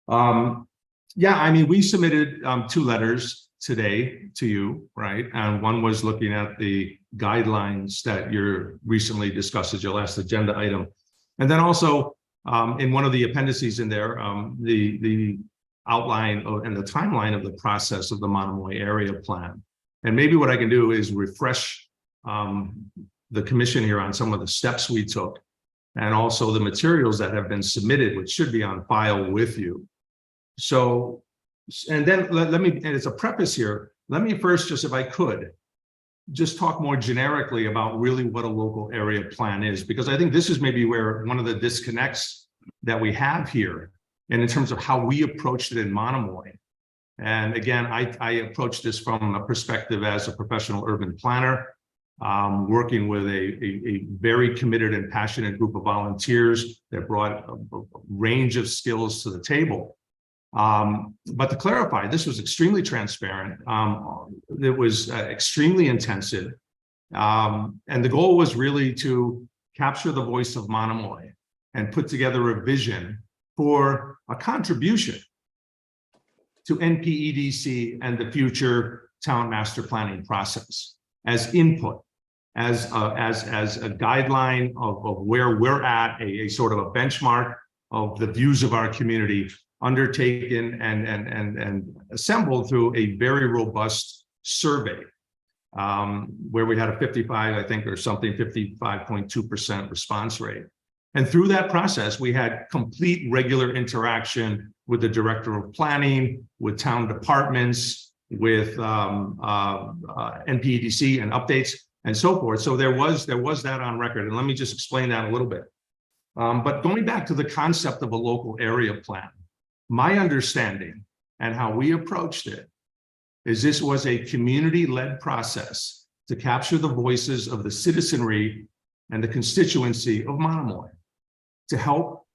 Yeah, I mean, we submitted 2 letters today to you, right? And one was looking at the guidelines that you recently discussed as your last agenda item. And then also in one of the appendices in there, the outline and the timeline of the process of the Monomoy area plan. And maybe what I can do is refresh the commission here on some of the steps we took and also the materials that have been submitted, which should be on file with you. So, and then let me, and it's a preface here, let me first just, if I could, just talk more generically about really what a local area plan is, because I think this is maybe where one of the disconnects that we have here, and in terms of how we approached it in Monomoy. And again, I approach this from a perspective as a professional urban planner. working with a very committed and passionate group of volunteers that brought a range of skills to the table. But to clarify, this was extremely transparent. It was extremely intensive. And the goal was really to capture the voice of Monomoy and put together a vision for a contribution to NPEDC and the future town master planning process as input, as a guideline of where we're at, a sort of a benchmark of the views of our community undertaken and assembled through a very robust survey, where we had a 55, I think, or something, 55.2% response rate. And through that process, we had complete regular interaction with the director of planning, with town departments, with NPEDC and updates and so forth. So there was that on record. And let me just explain that a little bit. But going back to the concept of a local area plan, my understanding and how we approached it is this was a community-led process to capture the voices of the citizenry and the constituency of Monomoy to help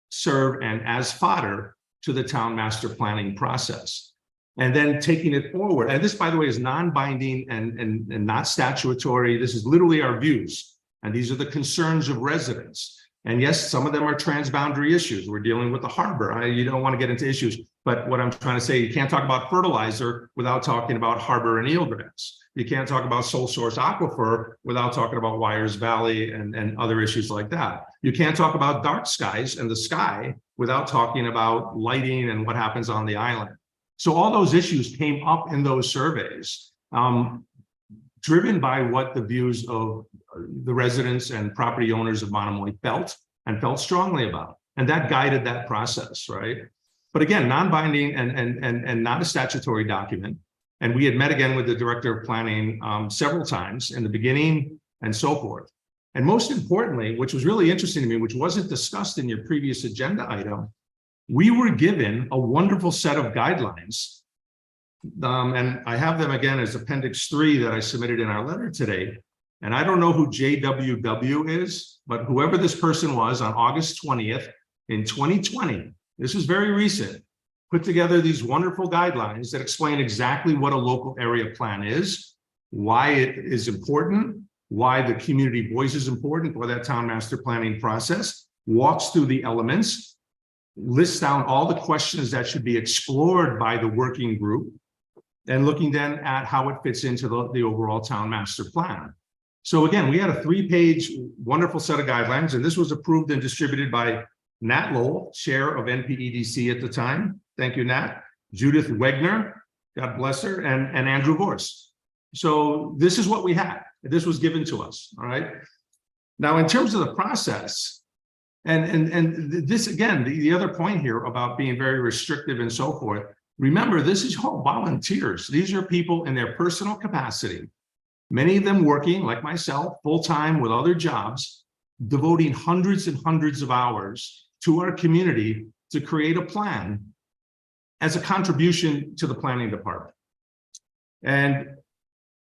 serve and as fodder to the town master planning process. And then taking it forward. And this, by the way, is non-binding and not statutory. This is literally our views. And these are the concerns of residents. And yes, some of them are transboundary issues. We're dealing with the harbor. You don't want to get into issues. But what I'm trying to say, you can't talk about fertilizer without talking about harbor and eelgrass. You can't talk about sole source aquifer without talking about Wyers Valley and other issues like that. You can't talk about dark skies and the sky without talking about lighting and what happens on the island. So all those issues came up in those surveys, driven by what the views of the residents and property owners of Monomoy felt strongly about. And that guided that process, right? But again, non-binding and not a statutory document. And we had met again with the director of planning several times in the beginning and so forth. And most importantly, which was really interesting to me, which wasn't discussed in your previous agenda item, we were given a wonderful set of guidelines. And I have them again as Appendix 3 that I submitted in our letter today. And I don't know who JWW is, but whoever this person was on August 20th in 2020, this is very recent, put together these wonderful guidelines that explain exactly what a local area plan is, why it is important, why the community voice is important for that town master planning process, walks through the elements, lists down all the questions that should be explored by the working group, and looking then at how it fits into the overall town master plan. So again, we had a 3-page wonderful set of guidelines, and this was approved and distributed by Nat Lowell, chair of NPEDC at the time. Thank you, Nat. Judith Wegner, God bless her, and Andrew Vorse. So this is what we had. This was given to us, all right? Now, in terms of the process, and this, again, the other point here about being very restrictive and so forth, remember, this is all volunteers. These are people in their personal capacity, many of them working, like myself, full-time with other jobs, devoting hundreds and hundreds of hours to our community to create a plan as a contribution to the planning department. And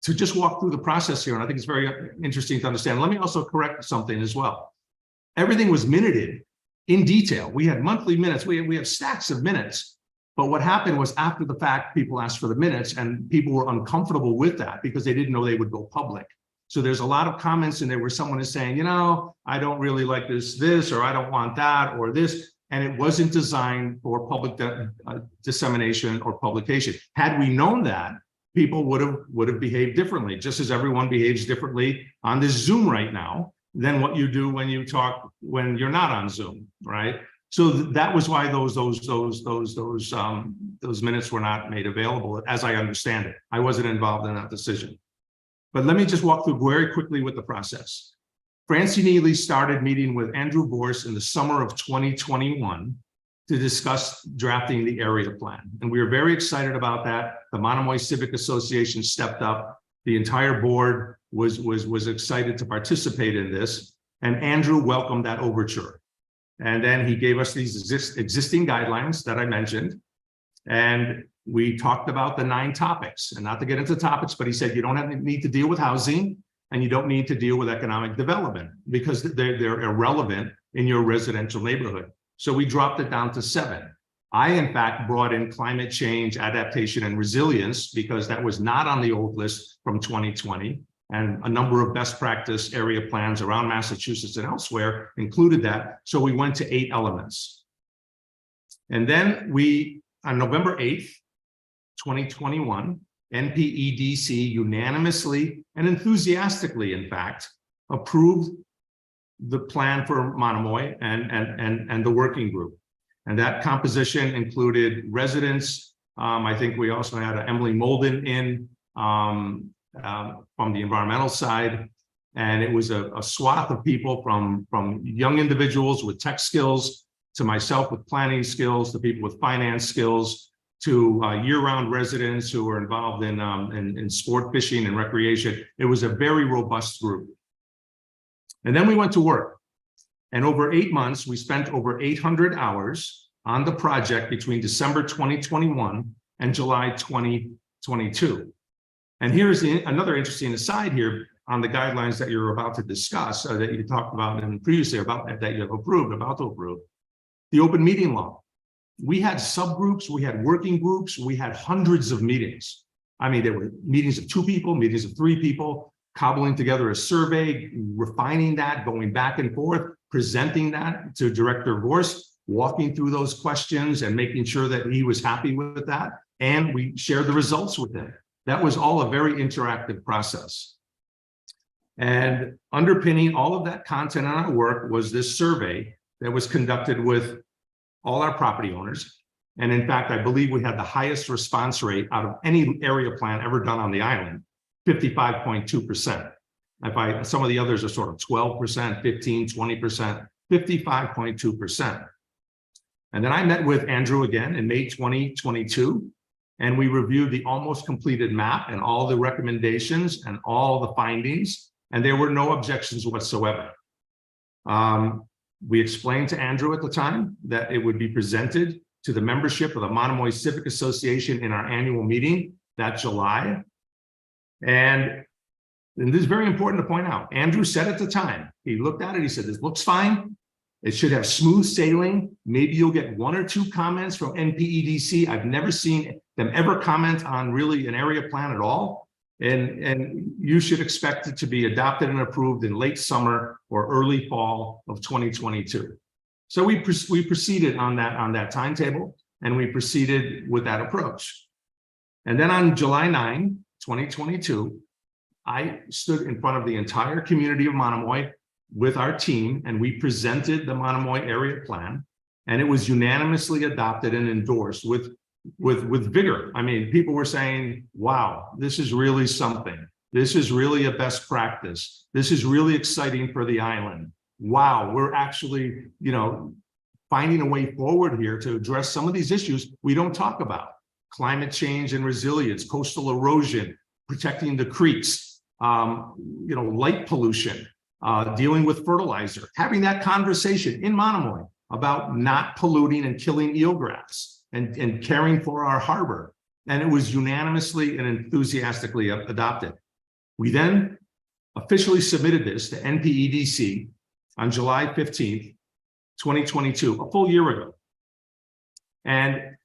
to just walk through the process here, and I think it's very interesting to understand. Let me also correct something as well. Everything was minuted in detail. We had monthly minutes. We have stacks of minutes. But what happened was after the fact, people asked for the minutes and people were uncomfortable with that because they didn't know they would go public. So there's a lot of comments in there where someone is saying, you know, I don't really like this, or I don't want that, or this. And it wasn't designed for public dissemination or publication. Had we known that, people would have behaved differently, just as everyone behaves differently on this Zoom right now than what you do when you talk when you're not on Zoom, right? So that was why those minutes were not made available, as I understand it. I wasn't involved in that decision. But let me just walk through very quickly with the process. Francie Neely started meeting with Andrew Vorse in the summer of 2021 to discuss drafting the area plan. And we were very excited about that. The Monomoy Civic Association stepped up. The entire board was excited to participate in this. And Andrew welcomed that overture. And then he gave us these existing guidelines that I mentioned. And we talked about the 9 topics, and not to get into topics, but he said, you don't need to deal with housing. and you don't need to deal with economic development because they're irrelevant in your residential neighborhood. So we dropped it down to 7. I, in fact, brought in climate change, adaptation, and resilience because that was not on the old list from 2020. And a number of best practice area plans around Massachusetts and elsewhere included that. So we went to 8 elements. And then we, on November 8th, 2021, NPEDC unanimously and enthusiastically, in fact, approved the plan for Monomoy and the working group. And that composition included residents. I think we also had Emily Molden in from the environmental side. And it was a swath of people from young individuals with tech skills to myself with planning skills, to people with finance skills, to year-round residents who were involved in sport fishing and recreation. It was a very robust group. And then we went to work. And over 8 months, we spent over 800 hours on the project between December 2021 and July 2022. And here's another interesting aside here on the guidelines that you're about to discuss, that you talked about and previously about that you have approved, about to approve. The open meeting law. We had subgroups, we had working groups, we had hundreds of meetings. I mean, there were meetings of 2 people, meetings of 3 people, cobbling together a survey, refining that, going back and forth, presenting that to Director Vorst, walking through those questions and making sure that he was happy with that. And we shared the results with him. That was all a very interactive process. And underpinning all of that content on our work was this survey that was conducted with all our property owners. And in fact, I believe we had the highest response rate out of any area plan ever done on the island, 55.2%. Some of the others are sort of 12%, 15, 20%, 55.2%. And then I met with Andrew again in May 2022, and we reviewed the almost completed map and all the recommendations and all the findings, and there were no objections whatsoever. We explained to Andrew at the time that it would be presented to the membership of the Monomoy Civic Association in our annual meeting that July. And this is very important to point out. Andrew said at the time, he looked at it, he said, this looks fine. It should have smooth sailing. Maybe you'll get 1 or 2 comments from NPEDC. I've never seen them ever comment on really an area plan at all. And you should expect it to be adopted and approved in late summer or early fall of 2022. So we proceeded on that timetable, and we proceeded with that approach. And then on July 9, 2022, I stood in front of the entire community of Monomoy with our team, and we presented the Monomoy area plan, and it was unanimously adopted and endorsed with vigor. I mean, people were saying, wow, this is really something. This is really a best practice. This is really exciting for the island. Wow, we're actually, finding a way forward here to address some of these issues we don't talk about. Climate change and resilience, coastal erosion, protecting the creeks, light pollution, dealing with fertilizer, having that conversation in Monomoy about not polluting and killing eelgrass. And caring for our harbor. And it was unanimously and enthusiastically adopted. We then officially submitted this to NPEDC on July 15th, 2022, a full year ago. And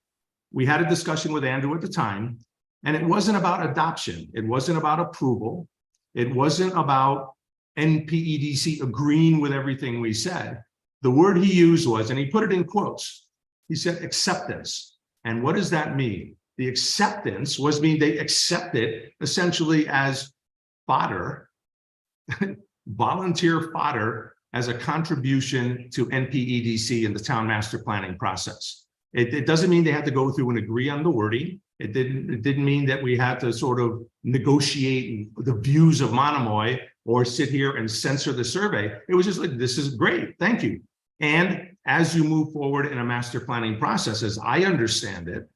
we had a discussion with Andrew at the time, and it wasn't about adoption. It wasn't about approval. It wasn't about NPEDC agreeing with everything we said. The word he used was, and he put it in quotes, he said acceptance. And what does that mean? The acceptance they accept it essentially as fodder, volunteer fodder as a contribution to NPEDC and the town master planning process. It doesn't mean they had to go through and agree on the wording. It didn't mean that we had to sort of negotiate the views of Monomoy or sit here and censor the survey. It was just like, this is great, thank you. And as you move forward in a master planning process, as I understand it,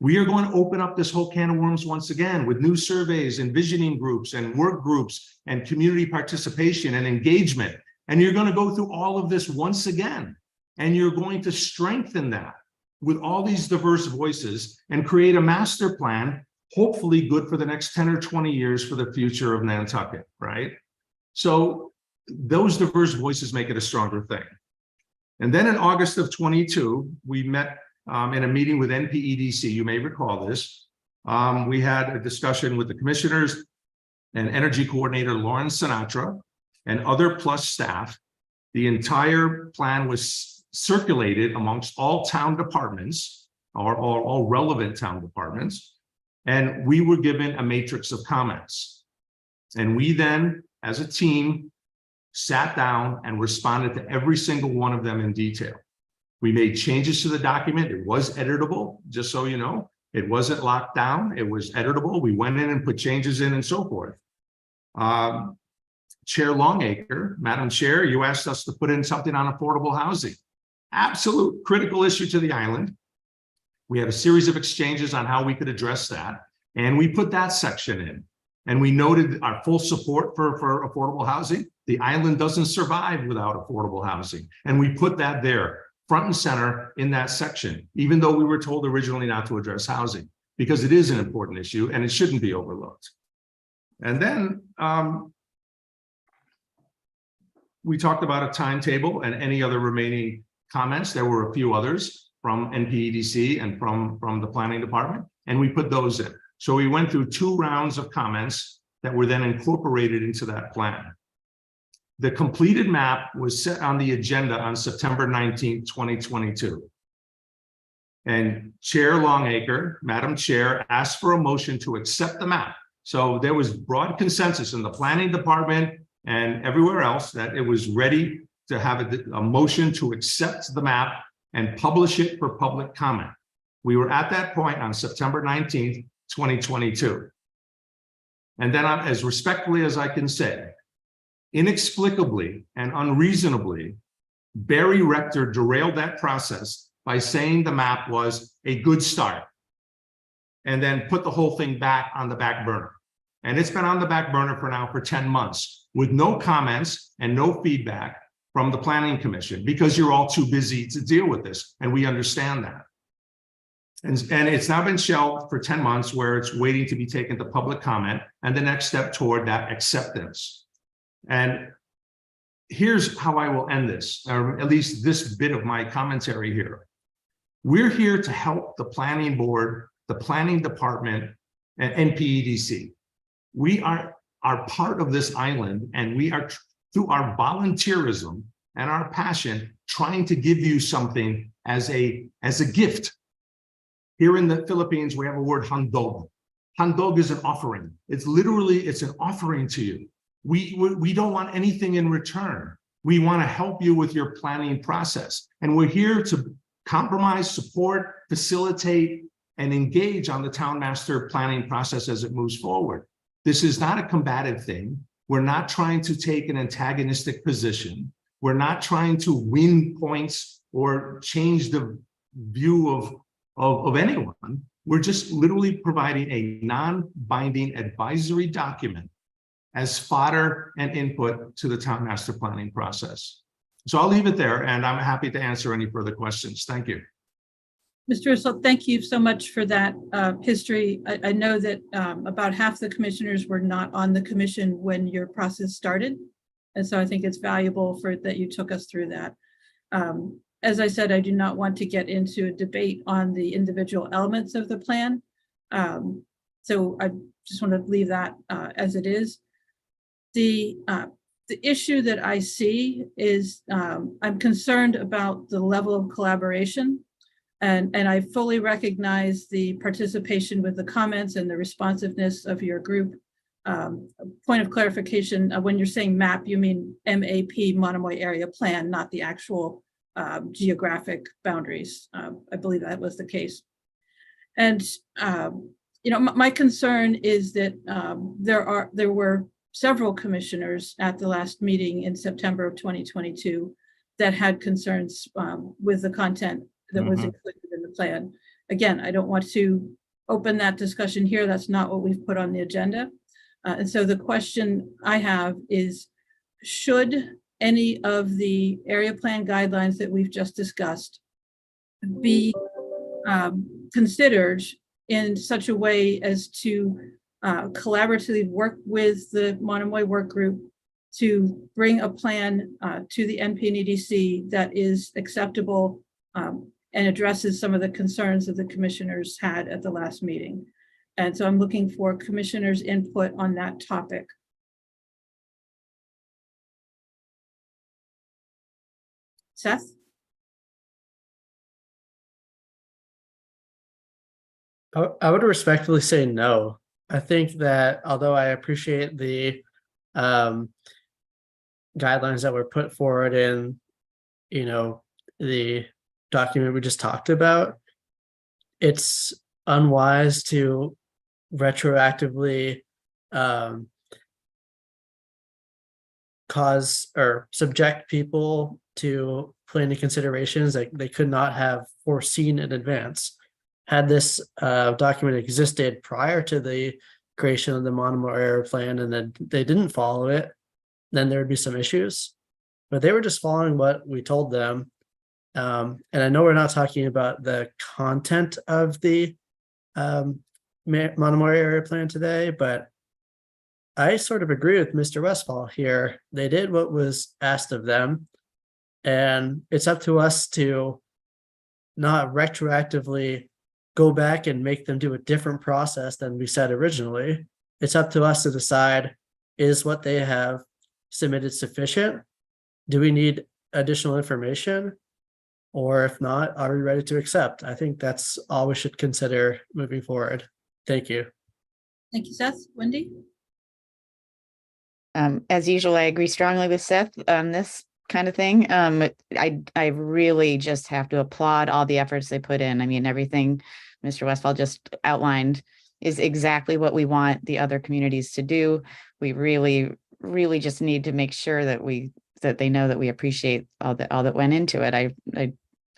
we are going to open up this whole can of worms once again with new surveys and visioning groups and work groups and community participation and engagement. And you're going to go through all of this once again. And you're going to strengthen that with all these diverse voices and create a master plan hopefully good for the next 10 or 20 years for the future of Nantucket, right? So those diverse voices make it a stronger thing. And then in August of 22, we met in a meeting with NPEDC. You may recall this. We had a discussion with the commissioners and energy coordinator Lauren Sinatra and other Plus staff. The entire plan was circulated amongst all town departments, or all relevant town departments, and we were given a matrix of comments. And we then, as a team, sat down and responded to every single one of them in detail. We made changes to the document. It was editable, just so you know. It wasn't locked down. It was editable. We went in and put changes in and so forth. Chair Longacre, Madam Chair, you asked us to put in something on affordable housing. Absolute critical issue to the island. We had a series of exchanges on how we could address that. And we put that section in. And we noted our full support for affordable housing. The island doesn't survive without affordable housing. And we put that there, front and center in that section, even though we were told originally not to address housing, because it is an important issue and it shouldn't be overlooked. And then we talked about a timetable and any other remaining comments. There were a few others from NPEDC and from the planning department, and we put those in. So we went through 2 rounds of comments that were then incorporated into that plan. The completed map was set on the agenda on September 19th, 2022. And Chair Longacre, Madam Chair, asked for a motion to accept the map. So there was broad consensus in the planning department and everywhere else that it was ready to have a motion to accept the map and publish it for public comment. We were at that point on September 19th, 2022. And then as respectfully as I can say, inexplicably and unreasonably, Barry Rector derailed that process by saying the map was a good start and then put the whole thing back on the back burner. And it's been on the back burner for 10 months with no comments and no feedback from the Planning Commission because you're all too busy to deal with this. And we understand that. And it's now been shelved for 10 months where it's waiting to be taken to public comment and the next step toward that acceptance. And here's how I will end this, or at least this bit of my commentary here. We're here to help the planning board, the planning department, and NPEDC. We are part of this island, and we are, through our volunteerism and our passion, trying to give you something as a gift. Here in the Philippines, we have a word handog. Handog is an offering. It's an offering to you. We don't want anything in return. We want to help you with your planning process. And we're here to compromise, support, facilitate, and engage on the town master planning process as it moves forward. This is not a combative thing. We're not trying to take an antagonistic position. We're not trying to win points or change the view of anyone. We're just literally providing a non-binding advisory document as fodder and input to the town master planning process. So I'll leave it there, and I'm happy to answer any further questions. Thank you. Mr. Russell, thank you so much for that history. I know that about half the commissioners were not on the commission when your process started. And so I think it's valuable that you took us through that. As I said, I do not want to get into a debate on the individual elements of the plan. So I just want to leave that as it is. The issue that I see is I'm concerned about the level of collaboration. And I fully recognize the participation with the comments and the responsiveness of your group. Point of clarification, when you're saying map, you mean MAP, Monomoy Area Plan, not the actual geographic boundaries. I believe that was the case. And my concern is that there were several commissioners at the last meeting in September of 2022 that had concerns with the content that was included in the plan. Again, I don't want to open that discussion here. That's not what we've put on the agenda. And so the question I have is, should any of the area plan guidelines that we've just discussed be considered in such a way as to collaboratively work with the Monomoy work group to bring a plan to the NPNEDC that is acceptable and addresses some of the concerns that the commissioners had at the last meeting. And so I'm looking for commissioners' input on that topic. Seth? I would respectfully say no. I think that although I appreciate the guidelines that were put forward in, the document we just talked about, it's unwise to retroactively cause or subject people to planning considerations that they could not have foreseen in advance. Had this document existed prior to the creation of the Monomoy area plan and then they didn't follow it, then there would be some issues. But they were just following what we told them. And I know we're not talking about the content of the Monomoy area plan today, but I sort of agree with Mr. Westfall here. They did what was asked of them, and it's up to us to not retroactively go back and make them do a different process than we said originally. It's up to us to decide, is what they have submitted sufficient? Do we need additional information? Or if not, are we ready to accept? I think that's all we should consider moving forward. Thank you. Thank you, Seth. Wendy? As usual, I agree strongly with Seth on this kind of thing. I really just have to applaud all the efforts they put in. I mean, everything Mr. Westfall just outlined is exactly what we want the other communities to do. We really, really just need to make sure that they know that we appreciate all that went into it. I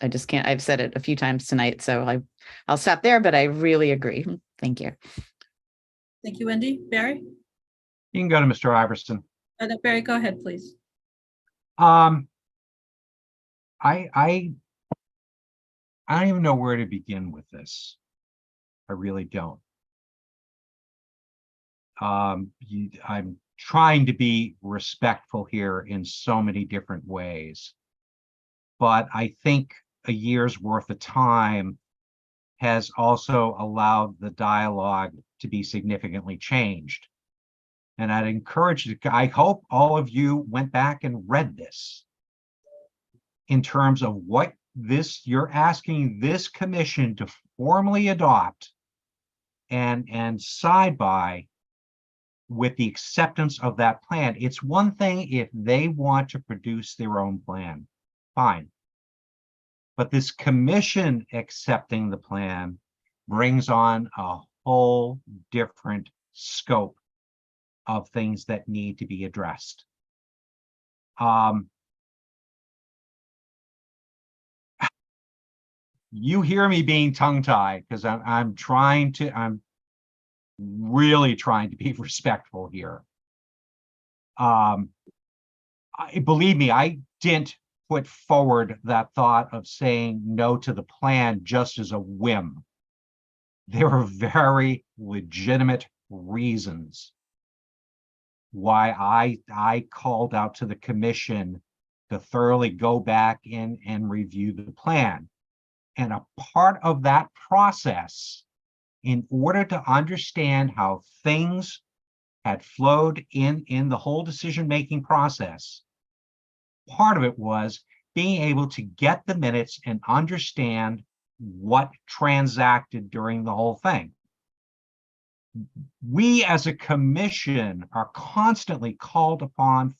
just can't, I've said it a few times tonight, so I'll stop there, but I really agree. Thank you. Thank you, Wendy. Barry? You can go to Mr. Iverson. Barry, go ahead, please. I don't even know where to begin with this. I really don't. I'm trying to be respectful here in so many different ways, but I think a year's worth of time has also allowed the dialogue to be significantly changed. And I'd encourage you, I hope all of you went back and read this in terms of what you're asking this commission to formally adopt and side by with the acceptance of that plan. It's one thing if they want to produce their own plan, fine. But this commission accepting the plan brings on a whole different scope of things that need to be addressed. You hear me being tongue-tied because I'm really trying to be respectful here. Believe me, I didn't put forward that thought of saying no to the plan just as a whim. There are very legitimate reasons why I called out to the commission to thoroughly go back in and review the plan. And a part of that process, in order to understand how things had flowed in the whole decision-making process, part of it was being able to get the minutes and understand what transacted during the whole thing. We as a commission are constantly called upon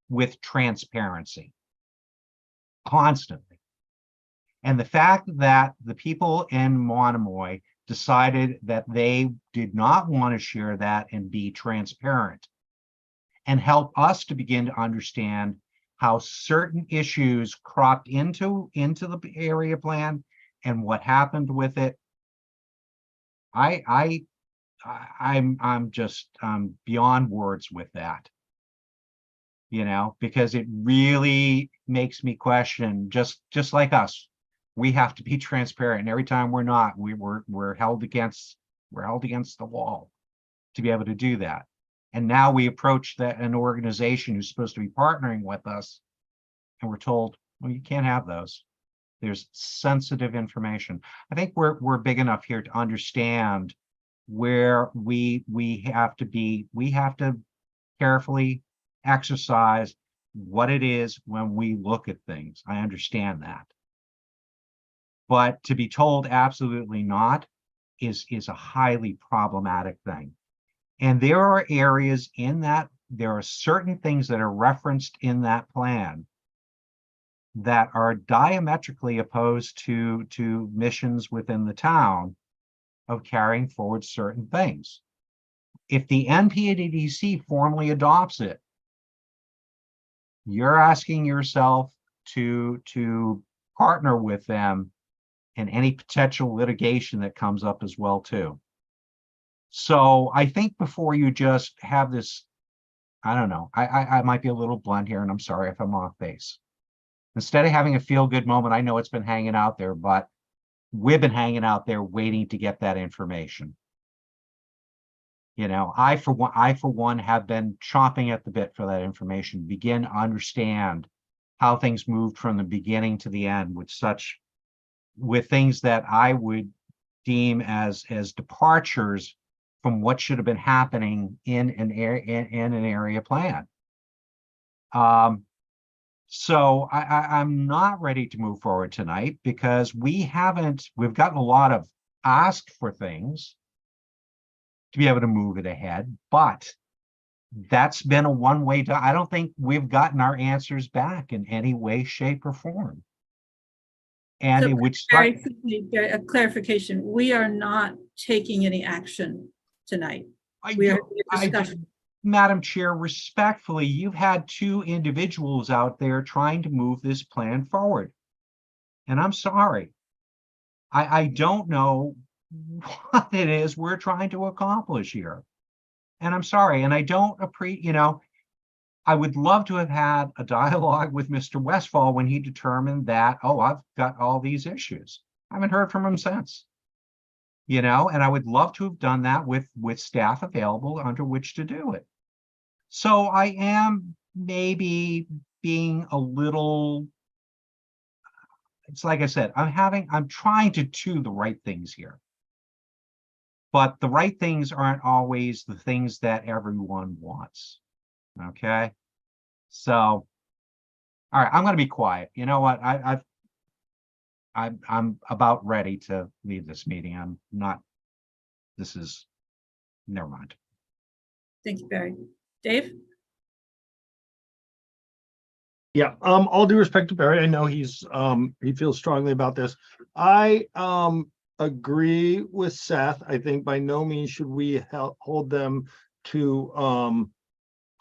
with transparency, constantly. And the fact that the people in Monomoy decided that they did not want to share that and be transparent and help us to begin to understand how certain issues cropped into the area plan and what happened with it. I'm just beyond words with that, because it really makes me question, just like us, we have to be transparent. And every time we're not, we're held against the wall to be able to do that. And now we approach an organization who's supposed to be partnering with us, and we're told, well, you can't have those. There's sensitive information. I think we're big enough here to understand where we have to carefully exercise what it is when we look at things. I understand that. But to be told absolutely not is a highly problematic thing. And there are areas in that, there are certain things that are referenced in that plan that are diametrically opposed to missions within the town of carrying forward certain things. If the NPDDC formally adopts it, you're asking yourself to partner with them in any potential litigation that comes up as well too. So I think before you just have this, I don't know, I might be a little blunt here, and I'm sorry if I'm off base. Instead of having a feel-good moment, I know it's been hanging out there, but we've been hanging out there waiting to get that information. You know, I for one have been chomping at the bit for that information, begin to understand how things moved from the beginning to the end with things that I would deem as departures from what should have been happening in an area plan. So I'm not ready to move forward tonight because we've gotten a lot of ask for things to be able to move it ahead, but that's been a one-way. I don't think we've gotten our answers back in any way, shape, or form. And So it would very quickly, a clarification. We are not taking any action tonight. We are having a discussion. Madam Chair, respectfully, you've had two individuals out there trying to move this plan forward. And I'm sorry. I don't know what it is we're trying to accomplish here. And I'm sorry. And I don't appreciate, you know, I would love to have had a dialogue with Mr. Westfall when he determined that, oh, I've got all these issues. I haven't heard from him since. You know, and I would love to have done that with staff available under which to do it. So I am maybe being a little, it's like I said, I'm trying to do the right things here. But the right things aren't always the things that everyone wants. Okay. So, all right, I'm going to be quiet. You know what? I'm about ready to leave this meeting. I'm not, never mind. Thank you, Barry. Dave? Yeah, all due respect to Barry, I know he feels strongly about this. I agree with Seth. I think by no means should we hold them to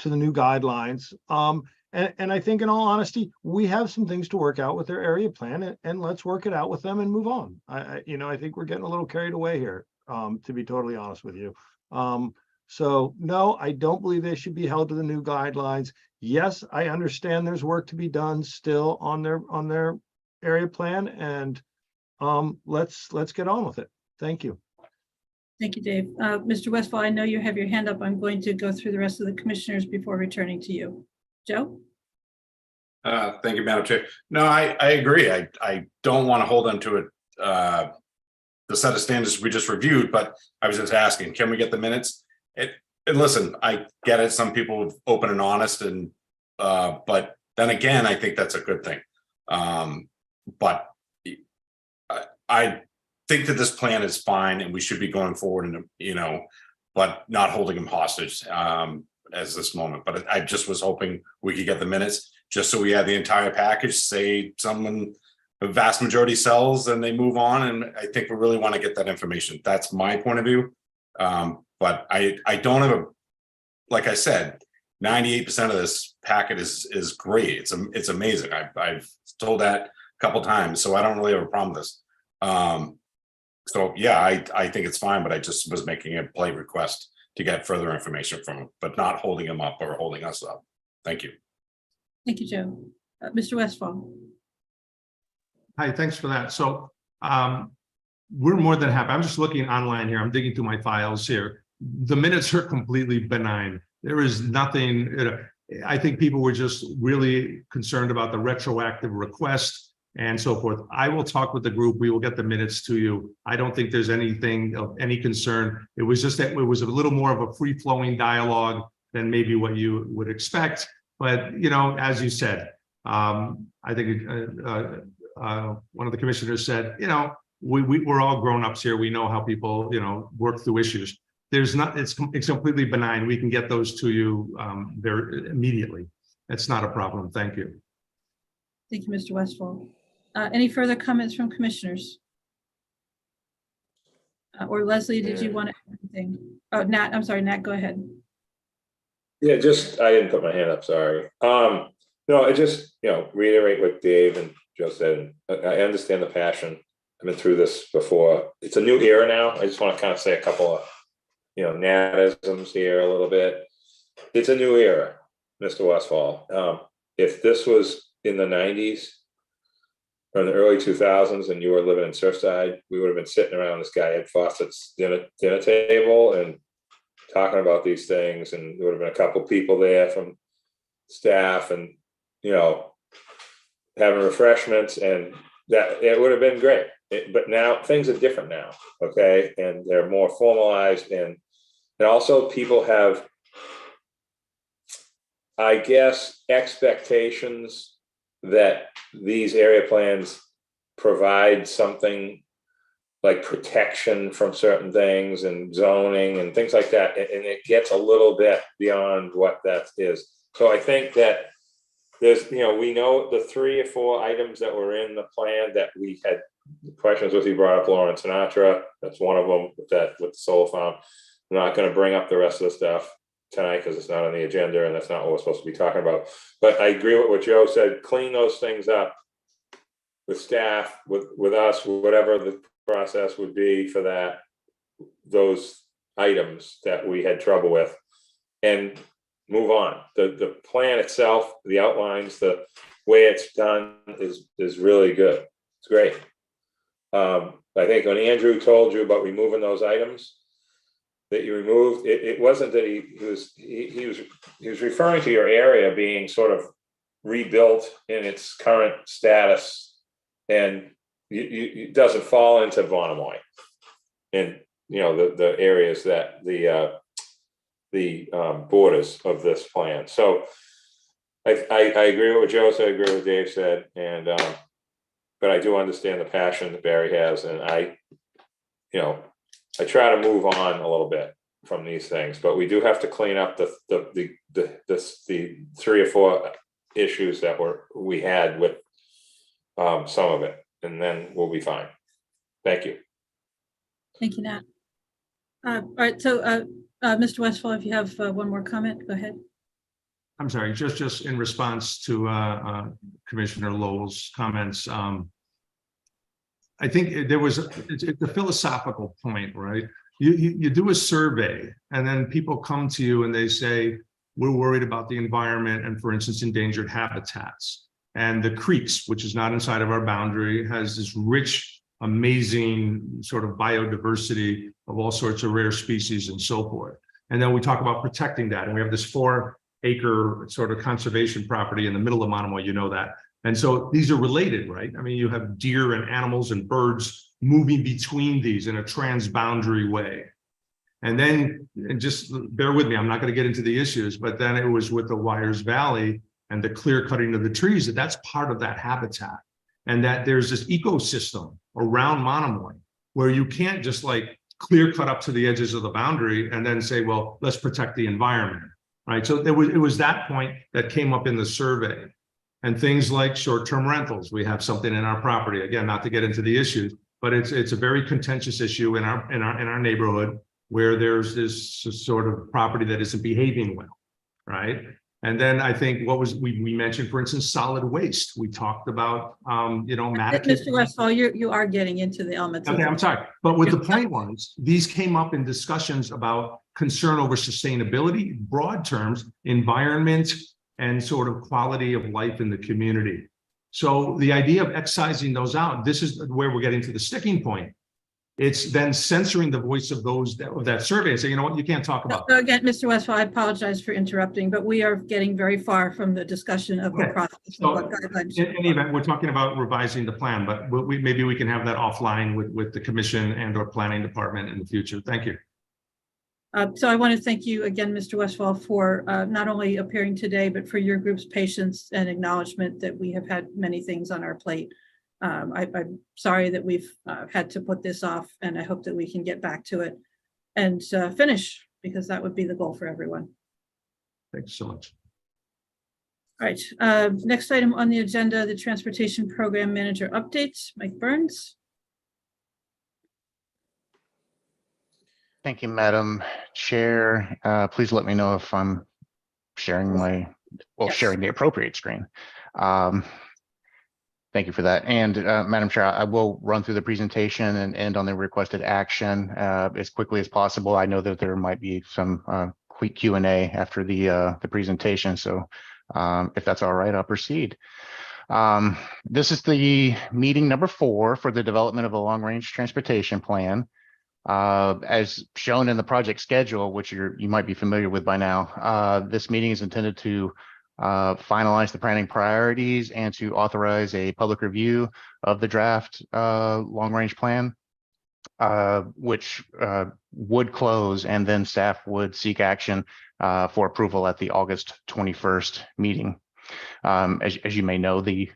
the new guidelines. And I think in all honesty, we have some things to work out with their area plan, and let's work it out with them and move on. I think we're getting a little carried away here, to be totally honest with you. So no, I don't believe they should be held to the new guidelines. Yes, I understand there's work to be done still on their area plan, and let's get on with it. Thank you. Thank you, Dave. Mr. Westfall, I know you have your hand up. I'm going to go through the rest of the commissioners before returning to you. Joe? Thank you, Madam Chair. No, I agree. I don't want to hold them to it, the set of standards we just reviewed, but I was just asking, can we get the minutes? And listen, I get it. Some people would open and honest, and but then again, I think that's a good thing. But I think that this plan is fine, and we should be going forward, and but not holding them hostage as this moment. But I just was hoping we could get the minutes, just so we had the entire package. Say someone, the vast majority sells, and they move on, and I think we really want to get that information. That's my point of view. But I don't have like I said, 98% of this packet is great. It's amazing. I've told that a couple times, so I don't really have a problem with this. So yeah, I think it's fine, but I just was making a polite request to get further information from him, but not holding him up or holding us up. Thank you. Thank you, Joe. Mr. Westfall. Hi, thanks for that. So we're more than happy. I'm just looking online here. I'm digging through my files here. The minutes are completely benign. There is nothing, I think people were just really concerned about the retroactive request and so forth. I will talk with the group. We will get the minutes to you. I don't think there's anything of any concern. It was just that it was a little more of a free-flowing dialogue than maybe what you would expect. But, you know, as you said, I think one of the commissioners said, you know, we're all grown-ups here. We know how people, you know, work through issues. There's not, it's completely benign. We can get those to you very immediately. It's not a problem. Thank you. Thank you, Mr. Westfall. Any further comments from commissioners? Or Leslie, did you want to add anything? Oh, Nat, I'm sorry, Nat, go ahead. Yeah, just, I didn't put my hand up, sorry. No, I just, you know, reiterate what Dave and Joe said. I understand the passion. I've been through this before. It's a new era now. I just want to kind of say a couple of, you know, Natisms here a little bit. It's a new era, Mr. Westfall. If this was in the 90s or in the early 2000s and you were living in Surfside, we would have been sitting around this guy Ed Fawcett's dinner table and talking about these things, and there would have been a couple people there from staff and, you know, having refreshments, and that it would have been great. But now things are different now, okay, and they're more formalized, and also people have, I guess, expectations that these area plans provide something like protection from certain things and zoning and things like that, and it gets a little bit beyond what that is. So I think that there's, you know, we know the 3 or 4 items that were in the plan that we had questions with. You brought up Lauren Sinatra. That's one of them with the solar farm. I'm not going to bring up the rest of the stuff tonight because it's not on the agenda and that's not what we're supposed to be talking about. But I agree with what Joe said. Clean those things up with staff, with us, whatever the process would be for that, those items that we had trouble with, and move on. The plan itself, the outlines, the way it's done is really good. It's great. I think when Andrew told you about removing those items that you removed, it wasn't that he was referring to your area being sort of rebuilt in its current status, and it doesn't fall into Vonamoy and, you know, the areas that the borders of this plan. So I agree with what Joe said, I agree with what Dave said, and but I do understand the passion that Barry has, and I try to move on a little bit from these things, but we do have to clean up the 3 or 4 issues that we had with some of it, and then we'll be fine. Thank you. Thank you, Nat. All right, so Mr. Westfall, if you have one more comment, go ahead. I'm sorry, just in response to Commissioner Lowell's comments. I think there was it's a philosophical point, right? You do a survey and then people come to you and they say, we're worried about the environment and, for instance, endangered habitats. And the creeks, which is not inside of our boundary, has this rich, amazing sort of biodiversity of all sorts of rare species and so forth. And then we talk about protecting that. And we have this 4-acre sort of conservation property in the middle of Monomoy, you know that. And so these are related, right? I mean, you have deer and animals and birds moving between these in a transboundary way. And then, and just bear with me, I'm not going to get into the issues, but then it was with the Wires Valley and the clear cutting of the trees, that's part of that habitat. And that there's this ecosystem around Monomoy where you can't just like clear cut up to the edges of the boundary and then say, well, let's protect the environment, right? So it was that point that came up in the survey. And things like short-term rentals, we have something in our property, again, not to get into the issues, but it's a very contentious issue in our neighborhood where there's this sort of property that isn't behaving well, right? And then I think what was we mentioned, for instance, solid waste. We talked about Mr. Westfall, you are getting into the elements. Okay, I'm sorry, but what the point was, these came up in discussions about concern over sustainability, broad terms, environment, and sort of quality of life in the community. So the idea of excising those out, this is where we're getting to the sticking point. It's then censoring the voice of those of that survey and say, you know what, you can't talk about So that. again, Mr. Westphal, I apologize for interrupting, but we are getting very far from the discussion of the Okay. process. So of what guidelines in should any event, we're talking about revising the plan, but maybe we can have that offline with the commission and or planning department in the future. Thank you. So I want to thank you again, Mr. Westphal, for not only appearing today, but for your group's patience and acknowledgement that we have had many things on our plate. I'm sorry that we've had to put this off, and I hope that we can get back to it and finish, because that would be the goal for everyone. Thanks so much. All right, next item on the agenda, the Transportation Program Manager updates. Mike Burns. Thank you, Madam Chair. Please let me know if I'm sharing Yes. sharing the appropriate screen. Thank you for that. And Madam Chair, I will run through the presentation and end on the requested action as quickly as possible. I know that there might be some quick Q&A after the presentation. So if that's all right, I'll proceed. This is the meeting number 4 for the development of a long-range transportation plan. As shown in the project schedule, which you might be familiar with by now, this meeting is intended to finalize the planning priorities and to authorize a public review of the draft long-range plan, which would close, and then staff would seek action for approval at the August 21st meeting. As you may know, the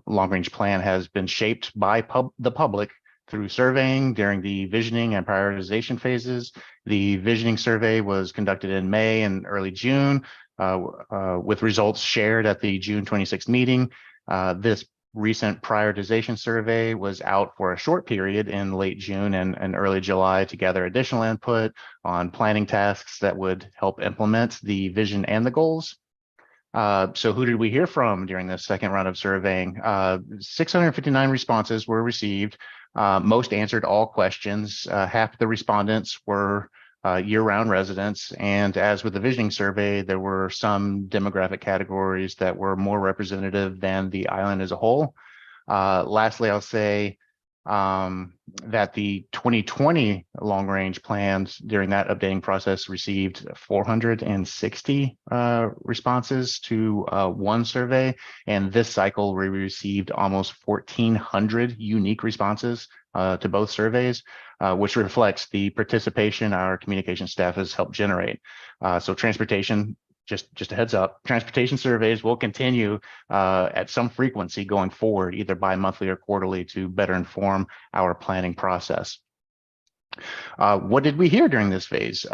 long-range plan has been shaped by the public through surveying during the visioning and prioritization phases. The visioning survey was conducted in May and early June, with results shared at the June 26th meeting. This recent prioritization survey was out for a short period in late June and early July to gather additional input on planning tasks that would help implement the vision and the goals. So who did we hear from during this second round of surveying? 659 responses were received. Most answered all questions. Half the respondents were year-round residents, and as with the visioning survey, there were some demographic categories that were more representative than the island as a whole. Lastly, I'll say that the 2020 long-range plans during that updating process received 460 responses to one survey, and this cycle we received almost 1,400 unique responses to both surveys, which reflects the participation our communication staff has helped generate. So transportation, just a heads up, transportation surveys will continue at some frequency going forward, either bi-monthly or quarterly, to better inform our planning process. What did we hear during this phase?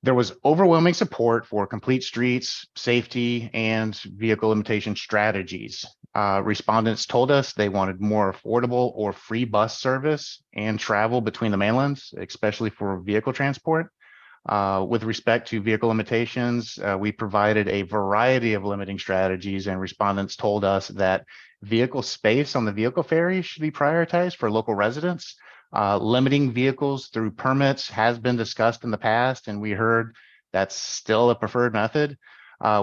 There was overwhelming support for complete streets, safety, and vehicle limitation strategies. Respondents told us they wanted more affordable or free bus service and travel between the mainlands, especially for vehicle transport. With respect to vehicle limitations, we provided a variety of limiting strategies, and respondents told us that vehicle space on the vehicle ferry should be prioritized for local residents. Limiting vehicles through permits has been discussed in the past, and we heard that's still a preferred method.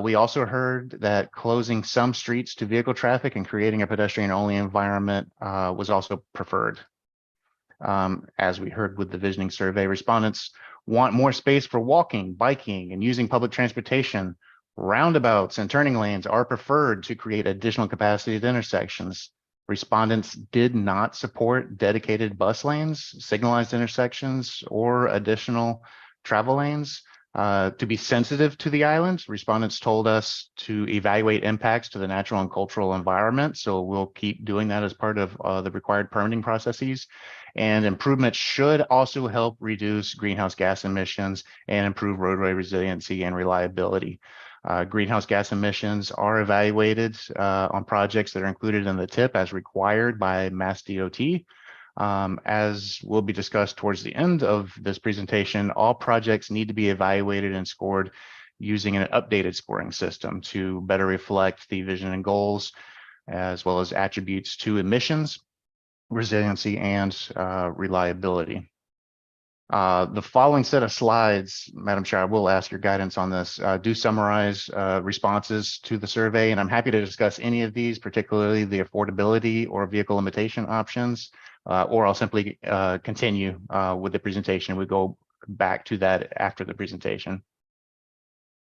We also heard that closing some streets to vehicle traffic and creating a pedestrian-only environment was also preferred. As we heard with the visioning survey, respondents want more space for walking, biking, and using public transportation. Roundabouts and turning lanes are preferred to create additional capacity at intersections. Respondents did not support dedicated bus lanes, signalized intersections, or additional travel lanes. To be sensitive to the island, respondents told us to evaluate impacts to the natural and cultural environment. So we'll keep doing that as part of the required permitting processes. And improvements should also help reduce greenhouse gas emissions and improve roadway resiliency and reliability. Greenhouse gas emissions are evaluated on projects that are included in the TIP as required by Mass DOT. As will be discussed towards the end of this presentation, all projects need to be evaluated and scored using an updated scoring system to better reflect the vision and goals, as well as attributes to emissions, resiliency, and reliability. The following set of slides, Madam Chair, I will ask your guidance on this, do summarize responses to the survey, and I'm happy to discuss any of these, particularly the affordability or vehicle limitation options, or I'll simply continue with the presentation. We go back to that after the presentation.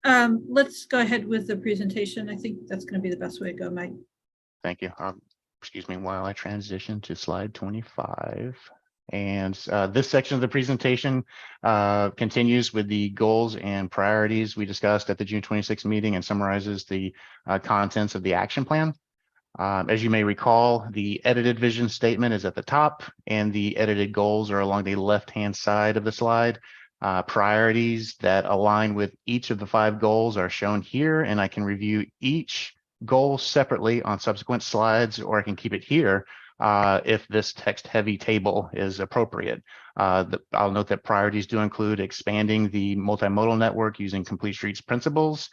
Let's go ahead with the presentation. I think that's going to be the best way to go, Mike. Thank you. Excuse me while I transition to slide 25. And this section of the presentation continues with the goals and priorities we discussed at the June 26th meeting and summarizes the contents of the action plan. As you may recall, the edited vision statement is at the top and the edited goals are along the left-hand side of the slide. Priorities that align with each of the 5 goals are shown here, and I can review each goal separately on subsequent slides, or I can keep it here if this text-heavy table is appropriate. I'll note that priorities do include expanding the multimodal network using complete streets principles,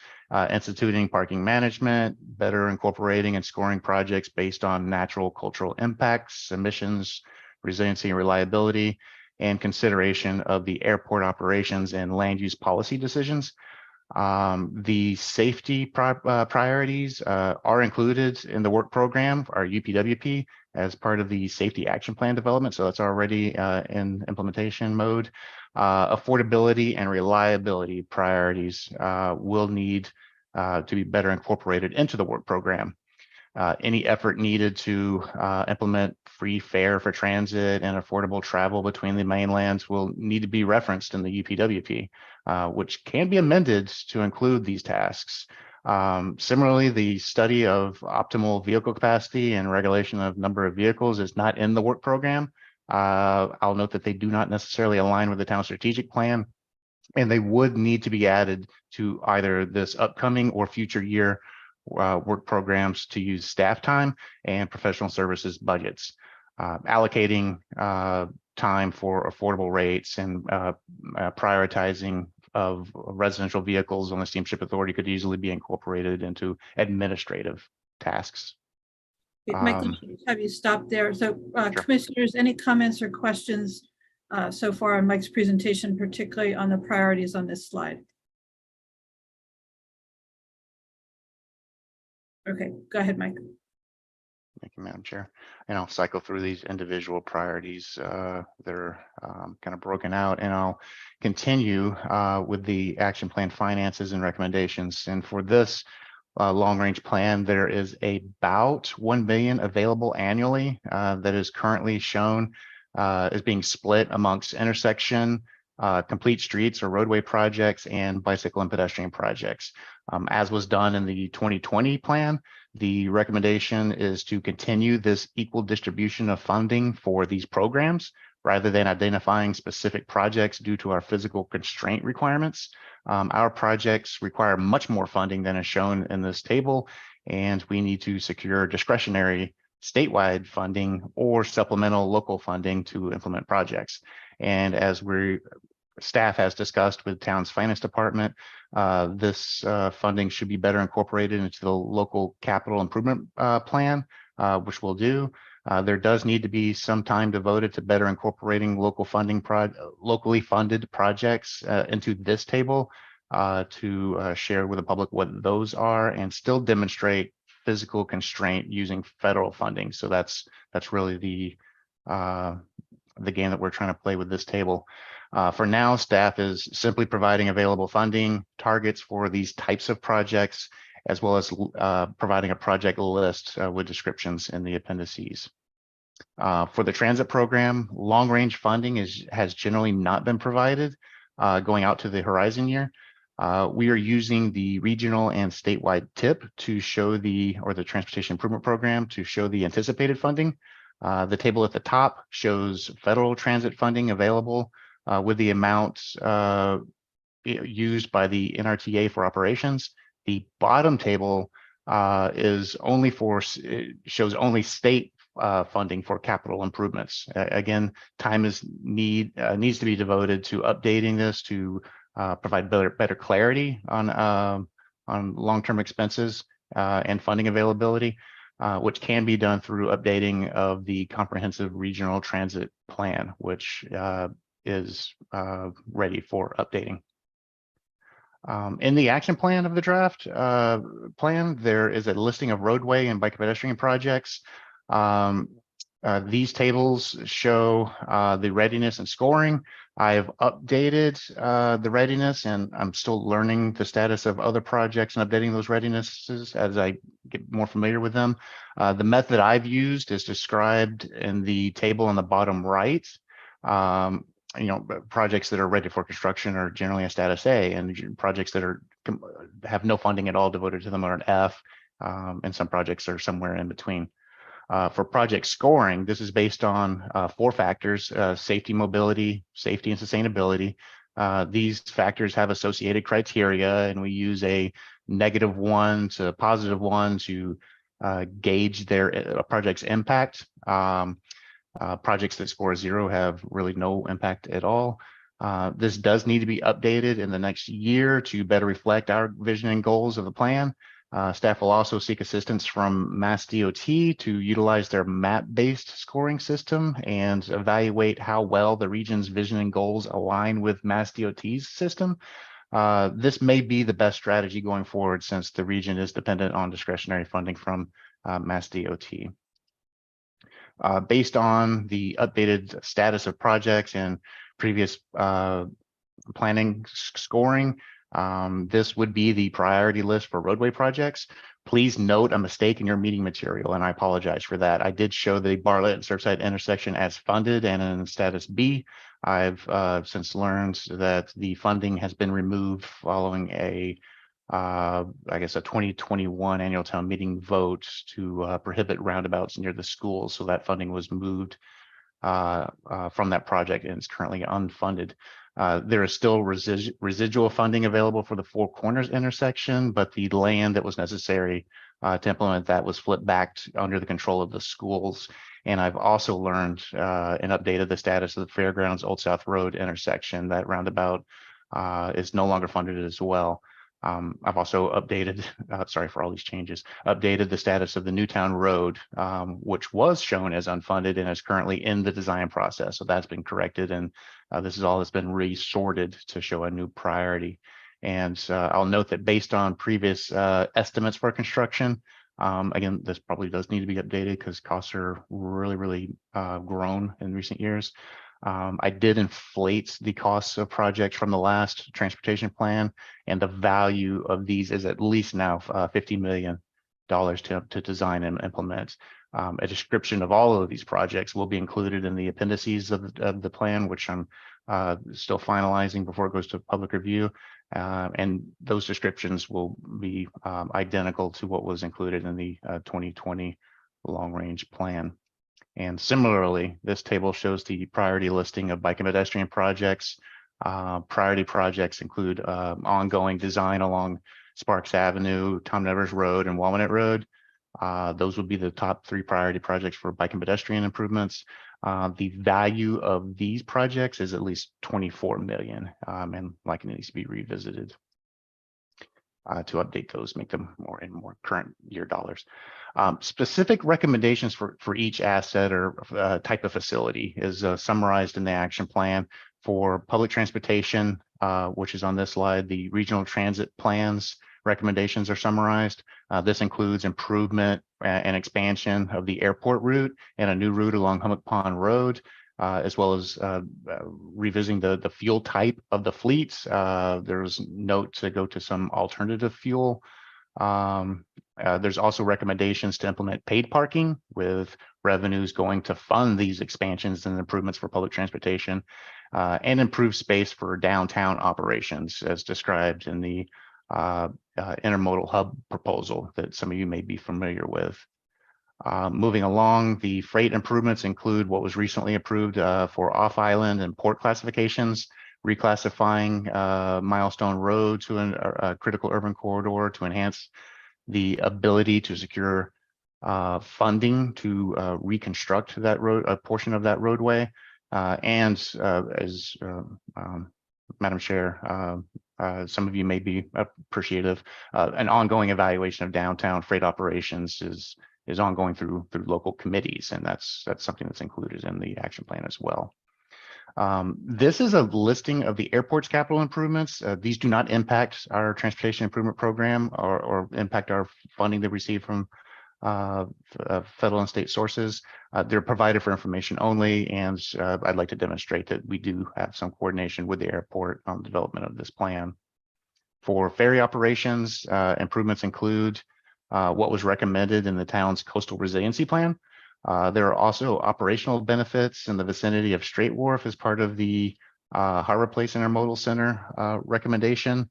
instituting parking management, better incorporating and scoring projects based on natural cultural impacts, emissions, resiliency and reliability, and consideration of the airport operations and land use policy decisions. The safety priorities are included in the work program, our UPWP, as part of the safety action plan development. So that's already in implementation mode. Affordability and reliability priorities will need to be better incorporated into the work program. Any effort needed to implement free fare for transit and affordable travel between the mainlands will need to be referenced in the UPWP, which can be amended to include these tasks. Similarly, the study of optimal vehicle capacity and regulation of number of vehicles is not in the work program. I'll note that they do not necessarily align with the town strategic plan, and they would need to be added to either this upcoming or future year work programs to use staff time and professional services budgets. Allocating time for affordable rates and prioritizing of residential vehicles on the Steamship Authority could easily be incorporated into administrative tasks. Michael, have you stopped there? So Sure. commissioners, any comments or questions so far on Mike's presentation, particularly on the priorities on this slide? Okay, go ahead, Mike. Thank you, Madam Chair. And I'll cycle through these individual priorities. They're kind of broken out, and I'll continue with the action plan finances and recommendations. And for this long-range plan, there is about 1 billion available annually that is currently shown as being split amongst intersection, complete streets or roadway projects, and bicycle and pedestrian projects. As was done in the 2020 plan, the recommendation is to continue this equal distribution of funding for these programs rather than identifying specific projects due to our physical constraint requirements. Our projects require much more funding than is shown in this table, and we need to secure discretionary statewide funding or supplemental local funding to implement projects. And as staff has discussed with town's finance department, this funding should be better incorporated into the local capital improvement plan, which we'll do. There does need to be some time devoted to better incorporating locally funded projects into this table to share with the public what those are and still demonstrate physical constraint using federal funding. So that's really the game that we're trying to play with this table. For now, staff is simply providing available funding targets for these types of projects, as well as providing a project list with descriptions in the appendices. For the transit program, long-range funding has generally not been provided going out to the horizon year. We are using the regional and statewide TIP to show the Transportation Improvement Program to show the anticipated funding. The table at the top shows federal transit funding available with the amounts used by the NRTA for operations. The bottom table shows only state funding for capital improvements. Again, time needs to be devoted to updating this to provide better clarity on long-term expenses and funding availability, which can be done through updating of the comprehensive regional transit plan, which is ready for updating. In the action plan of the draft plan, there is a listing of roadway and bike and pedestrian projects. These tables show the readiness and scoring. I've updated the readiness, and I'm still learning the status of other projects and updating those readinesses as I get more familiar with them. The method I've used is described in the table on the bottom right. Projects that are ready for construction are generally a status A, and projects that have no funding at all devoted to them are an F, and some projects are somewhere in between. For project scoring, this is based on 4 factors: safety, mobility, safety, and sustainability. These factors have associated criteria, and we use a -1 to +1 to gauge their project's impact. Projects that score 0 have really no impact at all. This does need to be updated in the next year to better reflect our vision and goals of the plan. Staff will also seek assistance from Mass DOT to utilize their map-based scoring system and evaluate how well the region's vision and goals align with Mass DOT's system. This may be the best strategy going forward, since the region is dependent on discretionary funding from Mass DOT. Based on the updated status of projects and previous planning scoring, this would be the priority list for roadway projects. Please note a mistake in your meeting material, and I apologize for that. I did show the Bartlett and Surfside intersection as funded and in status B. I've since learned that the funding has been removed following I guess a 2021 annual town meeting vote to prohibit roundabouts near the schools. So that funding was moved from that project, and it's currently unfunded. There is still residual funding available for the Four Corners intersection, but the land that was necessary to implement that was flipped back under the control of the schools. And I've also learned and updated the status of the Fairgrounds Old South Road intersection. That roundabout is no longer funded as well. I've also updated, sorry for all these changes, updated the status of the Newtown Road, which was shown as unfunded and is currently in the design process. So that's been corrected, and this is all that's been resorted to show a new priority. And I'll note that based on previous estimates for construction, again, this probably does need to be updated because costs are really grown in recent years. I did inflate the costs of projects from the last transportation plan, and the value of these is at least now $50 million to design and implement. A description of all of these projects will be included in the appendices of the plan, which I'm still finalizing before it goes to public review. And those descriptions will be identical to what was included in the 2020 long-range plan. And similarly, this table shows the priority listing of bike and pedestrian projects. Priority projects include ongoing design along Sparks Avenue, Tom Nevers Road, and Walnut Road. Those would be the top 3 priority projects for bike and pedestrian improvements. The value of these projects is at least $24 million, and likely needs to be revisited to update those, make them more current year dollars. Specific recommendations for each asset or type of facility is summarized in the action plan. For public transportation, which is on this slide, the regional transit plans recommendations are summarized. This includes improvement and expansion of the airport route and a new route along Hummock Pond Road, as well as revisiting the fuel type of the fleets. There's note to go to some alternative fuel. There's also recommendations to implement paid parking, with revenues going to fund these expansions and improvements for public transportation, and improve space for downtown operations, as described in the intermodal hub proposal that some of you may be familiar with. Moving along, the freight improvements include what was recently approved for off-island and port classifications, reclassifying Milestone Road to a critical urban corridor to enhance the ability to secure funding to reconstruct that road, a portion of that roadway, and as Madam Chair, some of you may be appreciative, an ongoing evaluation of downtown freight operations is ongoing through local committees, and that's something that's included in the action plan as well. This is a listing of the airport's capital improvements. These do not impact our transportation improvement program or impact our funding they receive from federal and state sources. They're provided for information only, and I'd like to demonstrate that we do have some coordination with the airport on the development of this plan. For ferry operations, improvements include what was recommended in the town's coastal resiliency plan. There are also operational benefits in the vicinity of Strait Wharf as part of the Harbor Place Intermodal Center recommendation.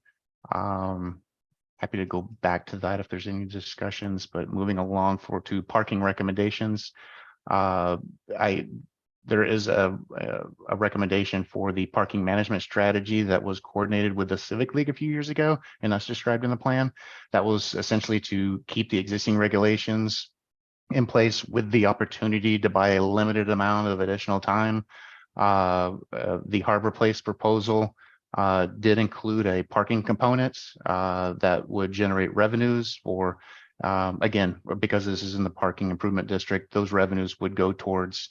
Happy to go back to that if there's any discussions, but moving along to parking recommendations. There is a recommendation for the parking management strategy that was coordinated with the Civic League a few years ago, and that's described in the plan. That was essentially to keep the existing regulations in place with the opportunity to buy a limited amount of additional time. The Harbor Place proposal did include a parking component that would generate revenues for, again, because this is in the parking improvement district, those revenues would go towards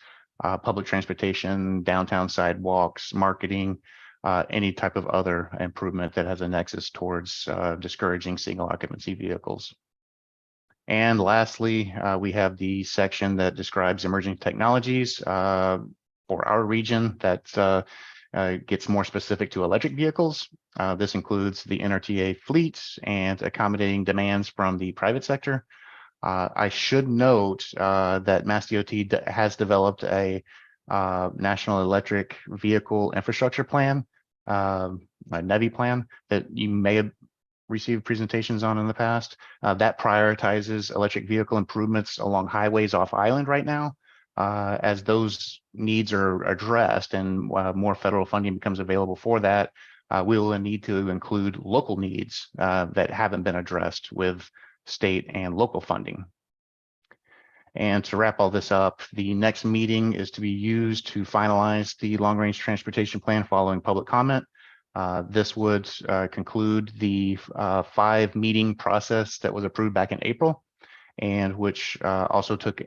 public transportation, downtown sidewalks, marketing, any type of other improvement that has a nexus towards discouraging single occupancy vehicles. And lastly, we have the section that describes emerging technologies for our region that gets more specific to electric vehicles. This includes the NRTA fleet and accommodating demands from the private sector. I should note that MassDOT has developed a National Electric Vehicle Infrastructure Plan, a NEVI plan, that you may have received presentations on in the past. That prioritizes electric vehicle improvements along highways off island right now. As those needs are addressed and more federal funding becomes available for that, we will need to include local needs that haven't been addressed with state and local funding. And to wrap all this up, the next meeting is to be used to finalize the long-range transportation plan following public comment. This would conclude the 5-meeting process that was approved back in April, and which also took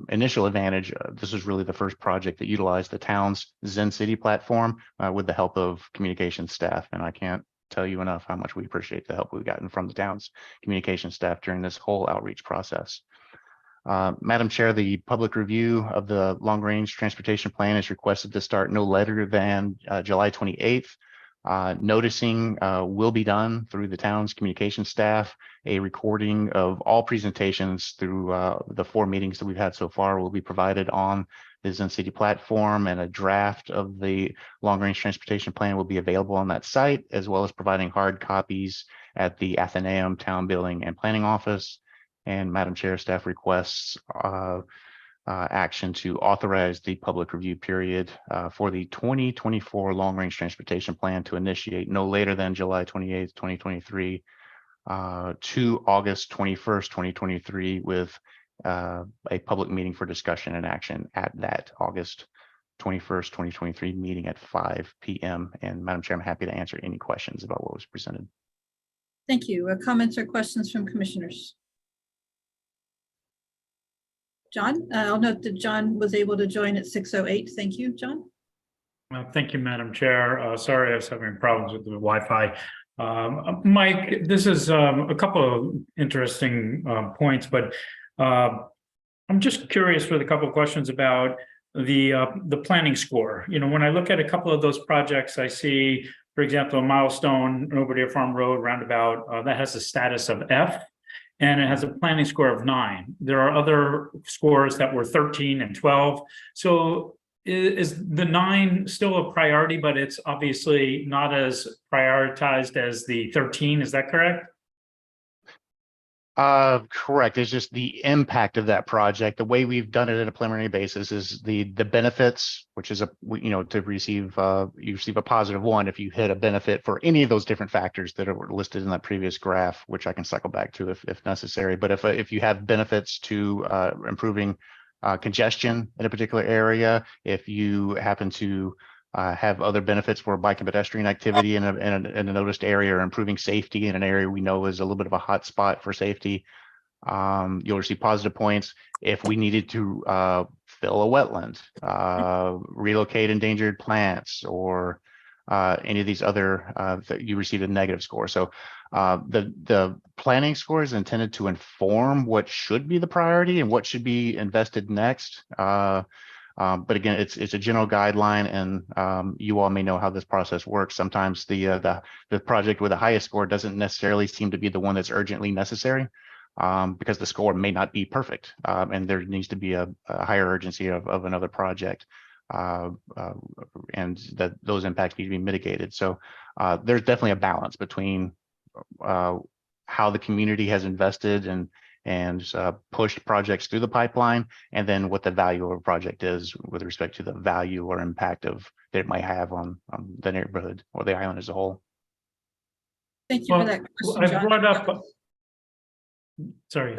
initial advantage. This is really the first project that utilized the town's Zen City platform with the help of communication staff. And I can't tell you enough how much we appreciate the help we've gotten from the town's communication staff during this whole outreach process. Madam Chair, the public review of the long-range transportation plan is requested to start no later than July 28th. Noticing will be done through the town's communication staff. A recording of all presentations through the 4 meetings that we've had so far will be provided on the Zen City platform, and a draft of the long-range transportation plan will be available on that site, as well as providing hard copies at the Athenaeum Town Building and Planning Office. And Madam Chair, staff requests action to authorize the public review period for the 2024 long-range transportation plan to initiate no later than July 28th, 2023 to August 21st, 2023, with a public meeting for discussion and action at that August 21st, 2023 meeting at 5 p.m. And Madam Chair, I'm happy to answer any questions about what was presented. Thank you. Comments or questions from commissioners? John, I'll note that John was able to join at 6:08. Thank you, John. Thank you, Madam Chair. Sorry, I was having problems with the Wi-Fi. Mike, this is a couple of interesting points, but I'm just curious with a couple of questions about the planning score. You know, when I look at a couple of those projects, I see, for example, a Milestone Belvedere Farm Road roundabout that has a status of F, and it has a planning score of 9. There are other scores that were 13 and 12. So is the 9 still a priority, but it's obviously not as prioritized as the 13? Is that correct? Correct. It's just the impact of that project. The way we've done it on a preliminary basis is the benefits, which is to receive you receive a positive 1 if you hit a benefit for any of those different factors that are listed in that previous graph, which I can cycle back to if necessary. But if you have benefits to improving congestion in a particular area, if you happen to have other benefits for bike and pedestrian activity in a noticed area, or improving safety in an area we know is a little bit of a hot spot for safety, you'll receive positive points. If we needed to fill a wetland, relocate endangered plants, or any of these other that you received a negative score. So the planning score is intended to inform what should be the priority and what should be invested next. But again, it's a general guideline, and you all may know how this process works. Sometimes the project with the highest score doesn't necessarily seem to be the one that's urgently necessary, because the score may not be perfect, and there needs to be a higher urgency of another project, and that those impacts need to be mitigated. So there's definitely a balance between how the community has invested and pushed projects through the pipeline, and then what the value of a project is with respect to the value or impact of that it might have on the neighborhood or the island as a whole. Thank you for that question, I've John. brought up, sorry,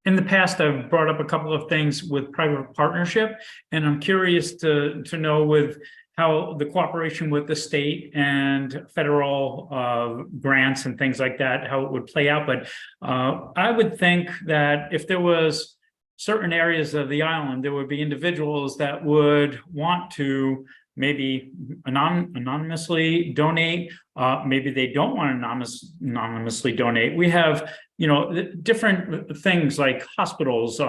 in the past, I've brought up a couple of things with private partnership, and I'm curious to know with how the cooperation with the state and federal grants and things like that, how it would play out. But I would think that if there was certain areas of the island, there would be individuals that would want to maybe anonymously donate. Maybe they don't want to anonymously donate. We have, different things like hospitals,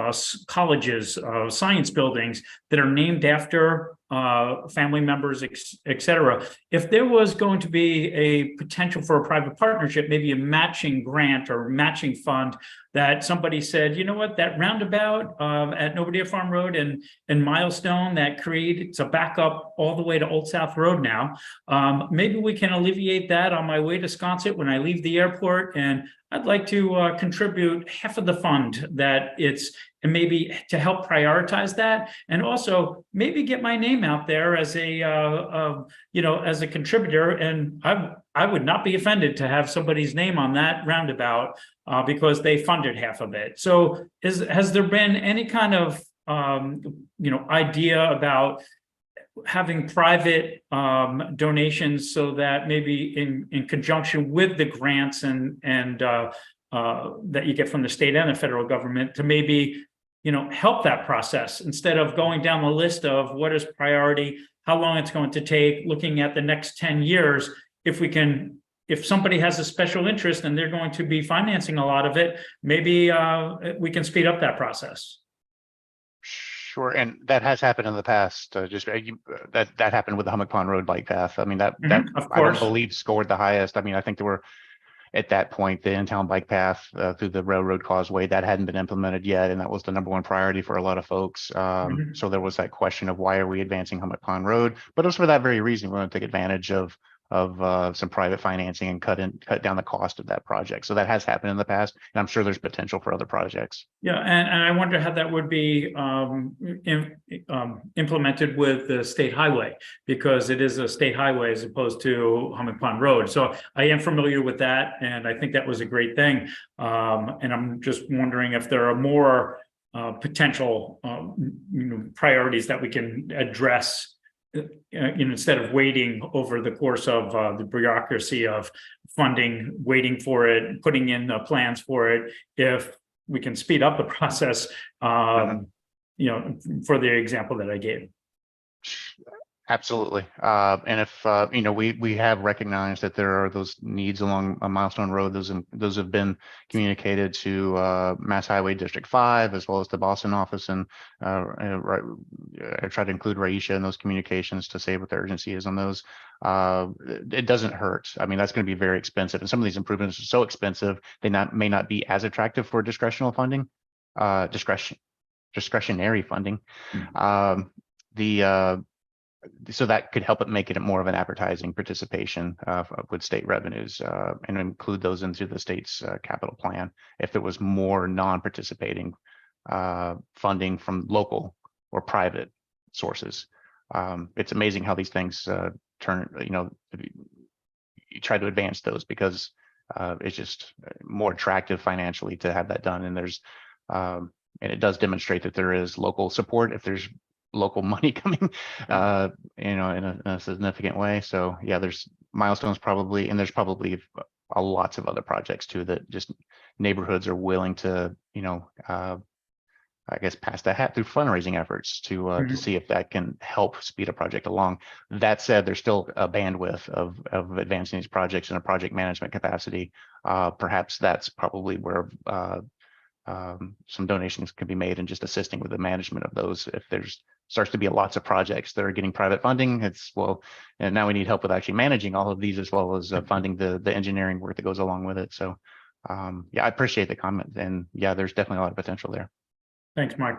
colleges, science buildings that are named after family members, et cetera. If there was going to be a potential for a private partnership, maybe a matching grant or matching fund, that somebody said, you know what, that roundabout at Nobodea Farm Road and Milestone that creates a backup all the way to Old South Road now, maybe we can alleviate that on my way to Sconset when I leave the airport, and I'd like to contribute half of the fund that and maybe to help prioritize that, and also maybe get my name out there as a as a contributor. And I would not be offended to have somebody's name on that roundabout because they funded half of it. So has there been any kind of idea about having private donations, so that maybe in conjunction with the grants and that you get from the state and the federal government to maybe help that process, instead of going down the list of what is priority, how long it's going to take, looking at the next 10 years, if somebody has a special interest and they're going to be financing a lot of it, maybe we can speed up that process. Sure, and that has happened in the past. That happened with the Hummock Pond Road bike path. I mean, that of I don't course. believe scored the highest. I mean, I think there were at that point the in-town bike path through the railroad causeway that hadn't been implemented yet, and that was the #1 priority for a lot of folks. So there was that question of why are we advancing Hummock Pond Road? But it was for that very reason. We want to take advantage of some private financing and cut down the cost of that project. So that has happened in the past, and I'm sure there's potential for other projects. Yeah, and I wonder how that would be implemented with the state highway, because it is a state highway as opposed to Hummock Pond Road. So I am familiar with that, and I think that was a great thing. And I'm just wondering if there are more potential priorities that we can address instead of waiting over the course of the bureaucracy of funding, waiting for it, putting in the plans for it. If we can speed up the process, for the example that I gave. Absolutely. And if, we have recognized that there are those needs along a Milestone Road, those have been communicated to Mass Highway District 5, as well as the Boston office. And I try to include Raisha in those communications to say what the urgency is on those. It doesn't hurt. I mean, that's going to be very expensive. And some of these improvements are so expensive, they may not be as attractive for discretionary funding. So that could help it make it more of an advertising participation with state revenues and include those into the state's capital plan. If it was more non-participating funding from local or private sources, it's amazing how these things turn. You try to advance those because it's just more attractive financially to have that done. And and it does demonstrate that there is local support if there's local money coming, in a significant way. So yeah, there's Milestones probably, and there's probably lots of other projects too that just neighborhoods are willing to, I guess, pass the hat through fundraising efforts to see if that can help speed a project along. That said, there's still a bandwidth of advancing these projects in a project management capacity. Perhaps that's probably where some donations can be made and just assisting with the management of those. If there's starts to be lots of projects that are getting private funding, it's well, and now we need help with actually managing all of these as well as funding the engineering work that goes along with it. So yeah, I appreciate the comment, and yeah, there's definitely a lot of potential there. Thanks, Mike.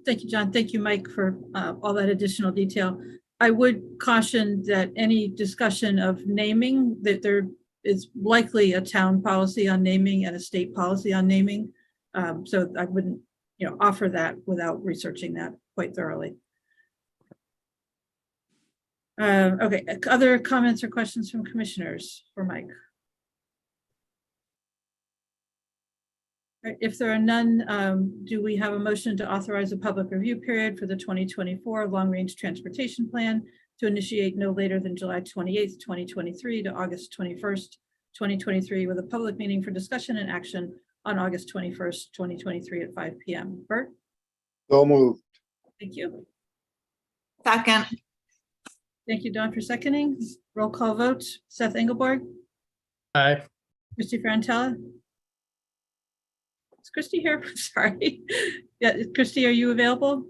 Thank you, John. Thank you, Mike, for all that additional detail. I would caution that any discussion of naming, that there is likely a town policy on naming and a state policy on naming. So I wouldn't, offer that without researching that quite thoroughly. Okay, other comments or questions from commissioners for Mike? If there are none, do we have a motion to authorize a public review period for the 2024 long-range transportation plan to initiate no later than July 28th, 2023 to August 21st, 2023, with a public meeting for discussion and action on August 21st, 2023 at 5 p.m. Bert? So moved. Thank you. Second. Thank you, Don, for seconding. Roll call vote. Seth Engelborg? Aye. Christy Frantella? Is Christy here? Sorry. Yeah, Christy, are you available?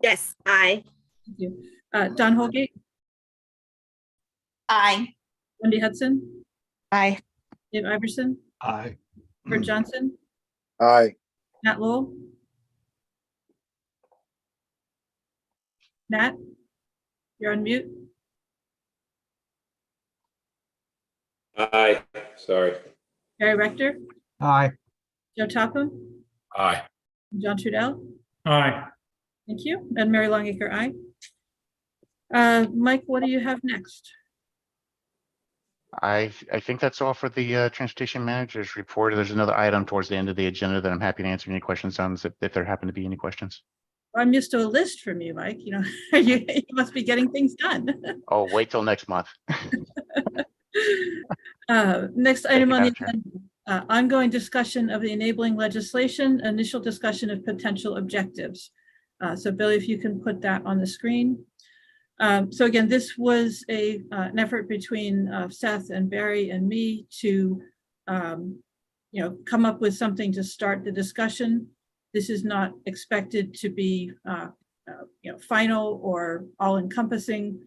Yes, aye. Thank you. Don Holgate? Aye. Wendy Hudson? Aye. Dave Iverson? Aye. Bert Johnson? Aye. Matt Lowell? Matt? You're on mute. Aye, sorry. Barry Rector? Aye. Joe Topham? Aye. John Trudell? Aye. Thank you. And Mary Longacre, aye. Mike, what do you have next? I think that's all for the transportation manager's report. There's another item towards the end of the agenda that I'm happy to answer any questions on if there happen to be any questions. I'm used to a list from you, Mike. You must be getting things done. Oh, wait till next month. Next item on the Madam Chair. agenda, ongoing discussion of the enabling legislation, initial discussion of potential objectives. So Billy, if you can put that on the screen. So again, this was an effort between Seth and Barry and me to come up with something to start the discussion. This is not expected to be final or all-encompassing.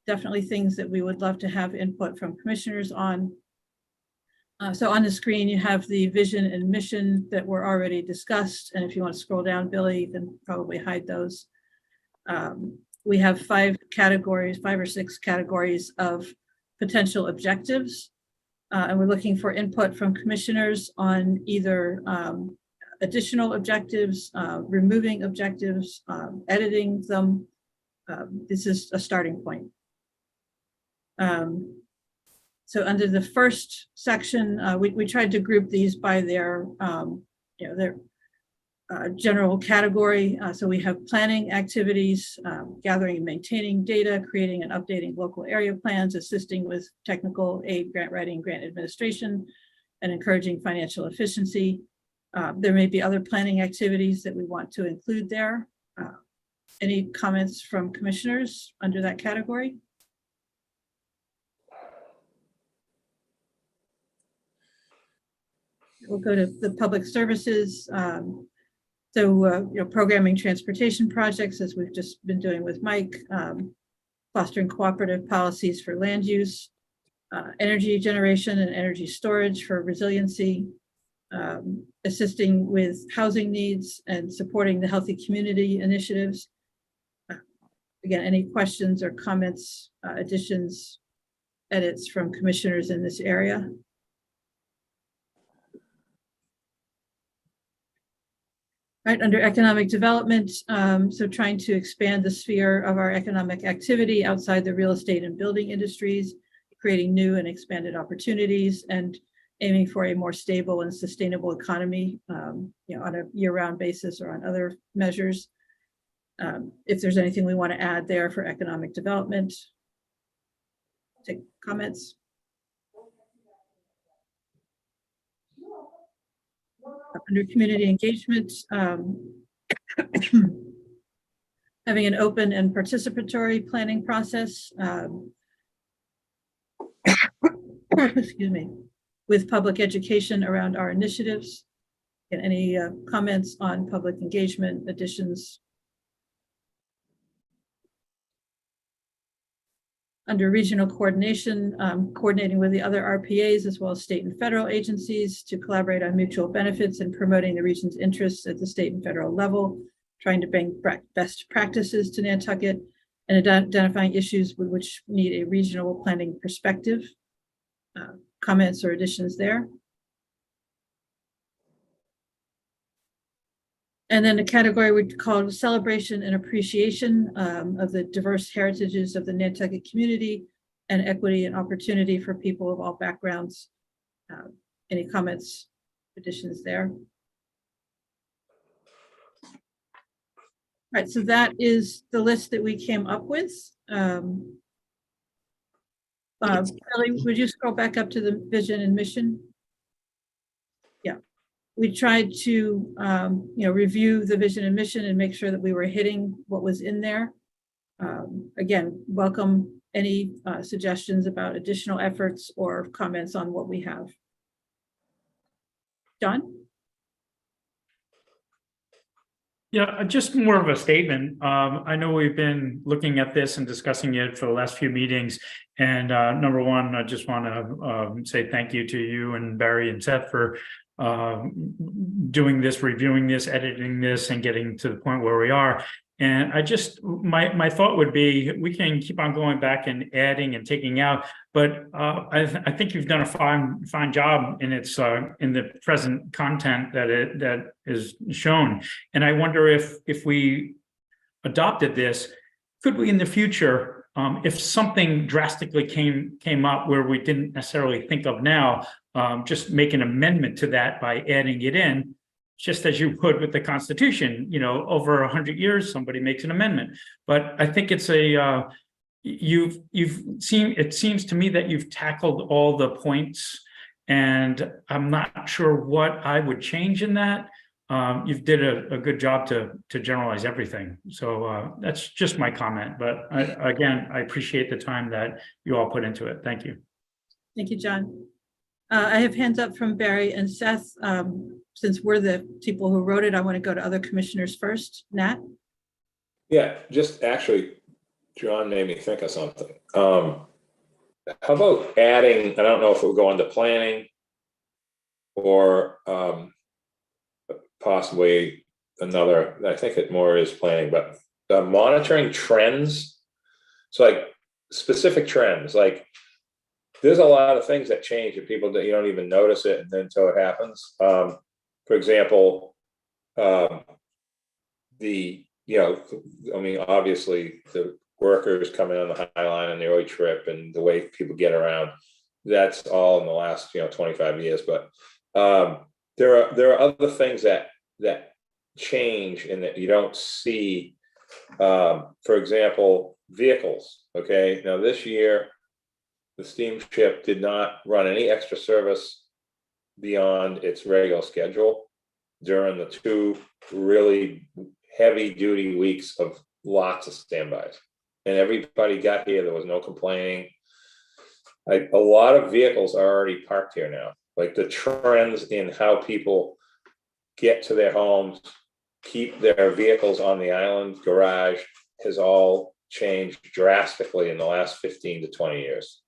Definitely things that we would love to have input from commissioners on. So on the screen, you have the vision and mission that were already discussed. And if you want to scroll down, Billy, you can probably hide those. We have 5 or 6 categories of potential objectives. And we're looking for input from commissioners on either additional objectives, removing objectives, editing them. This is a starting point. So under the first section, we tried to group these by their general category. So we have planning activities, gathering and maintaining data, creating and updating local area plans, assisting with technical aid, grant writing, grant administration, and encouraging financial efficiency. There may be other planning activities that we want to include there. Any comments from commissioners under that category? We'll go to the public services. Programming transportation projects, as we've just been doing with Mike, fostering cooperative policies for land use, energy generation and energy storage for resiliency, assisting with housing needs and supporting the healthy community initiatives. Again, any questions or comments, additions, edits from commissioners in this area? Right, under economic development, so trying to expand the sphere of our economic activity outside the real estate and building industries, creating new and expanded opportunities, and aiming for a more stable and sustainable economy, on a year-round basis or on other measures. If there's anything we want to add there for economic development, take comments. Under community engagement, having an open and participatory planning process. Excuse me, with public education around our initiatives. And any comments on public engagement additions? Under regional coordination, coordinating with the other RPAs as well as state and federal agencies to collaborate on mutual benefits and promoting the region's interests at the state and federal level, trying to bring best practices to Nantucket and identifying issues with which need a regional planning perspective. Comments or additions there? And then a category we call celebration and appreciation of the diverse heritages of the Nantucket community and equity and opportunity for people of all backgrounds. Any comments, additions there? All right, so that is the list that we came up with. Kelly, would you scroll back up to the vision and mission? Yeah. We tried to, review the vision and mission and make sure that we were hitting what was in there. Again, welcome any suggestions about additional efforts or comments on what we have. John? Yeah, just more of a statement. I know we've been looking at this and discussing it for the last few meetings. And number one, I just want to say thank you to you and Barry and Seth for doing this, reviewing this, editing this, and getting to the point where we are. And I just, my thought would be, we can keep on going back and adding and taking out, but I think you've done a fine job in its in the present content that is shown. And I wonder if we adopted this, could we in the future, if something drastically came up where we didn't necessarily think of now, just make an amendment to that by adding it in, just as you would with the Constitution. Over 100 years, somebody makes an amendment. But I think it's a it seems to me that you've tackled all the points, and I'm not sure what I would change in that. You've did a good job to generalize everything. So that's just my comment. But again, I appreciate the time that you all put into it. Thank you. Thank you, John. I have hands up from Barry and Seth. Since we're the people who wrote it, I want to go to other commissioners first. Nat? Yeah, just actually, John made me think of something. How about adding, I don't know if it would go into planning or possibly another, I think it more is planning, but monitoring trends. So like specific trends, like there's a lot of things that change and people that you don't even notice it until it happens. For example, obviously the workers coming on the High Line and the early trip and the way people get around, that's all in the last 25 years. But there are other things that change and that you don't see. For example, vehicles. Okay, now this year the steamship did not run any extra service beyond its regular schedule during the 2 really heavy duty weeks of lots of standbys, and everybody got here. There was no complaining. A lot of vehicles are already parked here now. Like the trends in how people get to their homes, keep their vehicles on the island garage has all changed drastically in the last 15 to 20 years.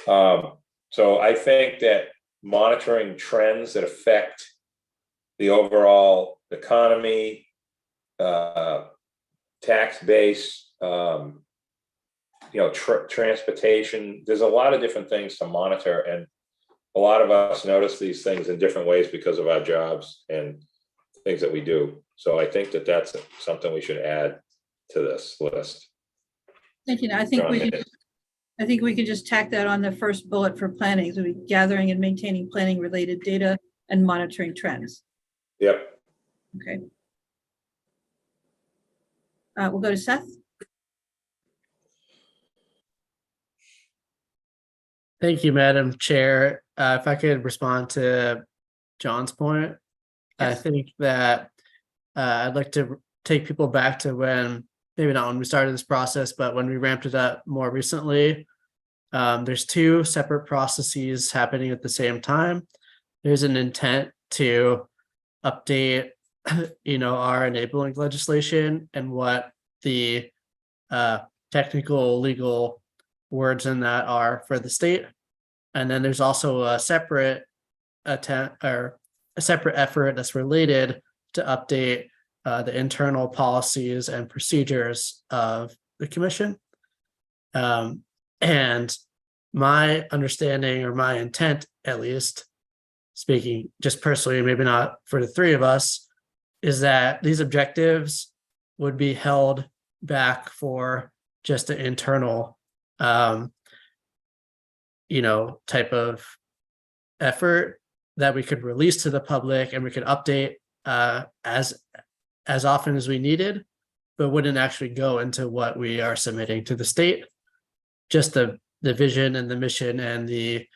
So I think that monitoring trends that affect the overall economy, tax base, transportation, there's a lot of different things to monitor, and a lot of us notice these things in different ways because of our jobs and things that we do. So I think that that's something we should add to this list. Thank you. I think we could just tack that on the first bullet for planning. So we're gathering and maintaining planning related data and monitoring trends. Yep. Okay. We'll go to Seth. Thank you, Madam Chair. If I could respond to John's point, I Yes. think that I'd like to take people back to when, maybe not when we started this process, but when we ramped it up more recently. There's two separate processes happening at the same time. There's an intent to update, our enabling legislation and what the technical legal words in that are for the state. And then there's also a separate attempt or a separate effort that's related to update the internal policies and procedures of the commission. And my understanding, or my intent, at least, speaking just personally, maybe not for the three of us, is that these objectives would be held back for just an internal, type of effort that we could release to the public, and we could update as often as we needed, but wouldn't actually go into what we are submitting to the state. Just the vision and the mission and the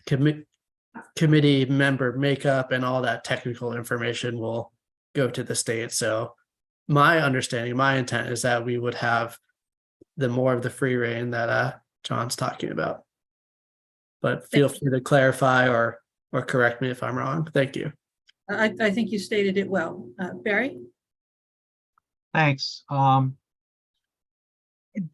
committee member makeup and all that technical information will go to the state. So my understanding, my intent is that we would have the more of the free reign that John's talking about. But feel free to clarify or correct me if I'm wrong. Thank you. I think you stated it well. Barry? Thanks.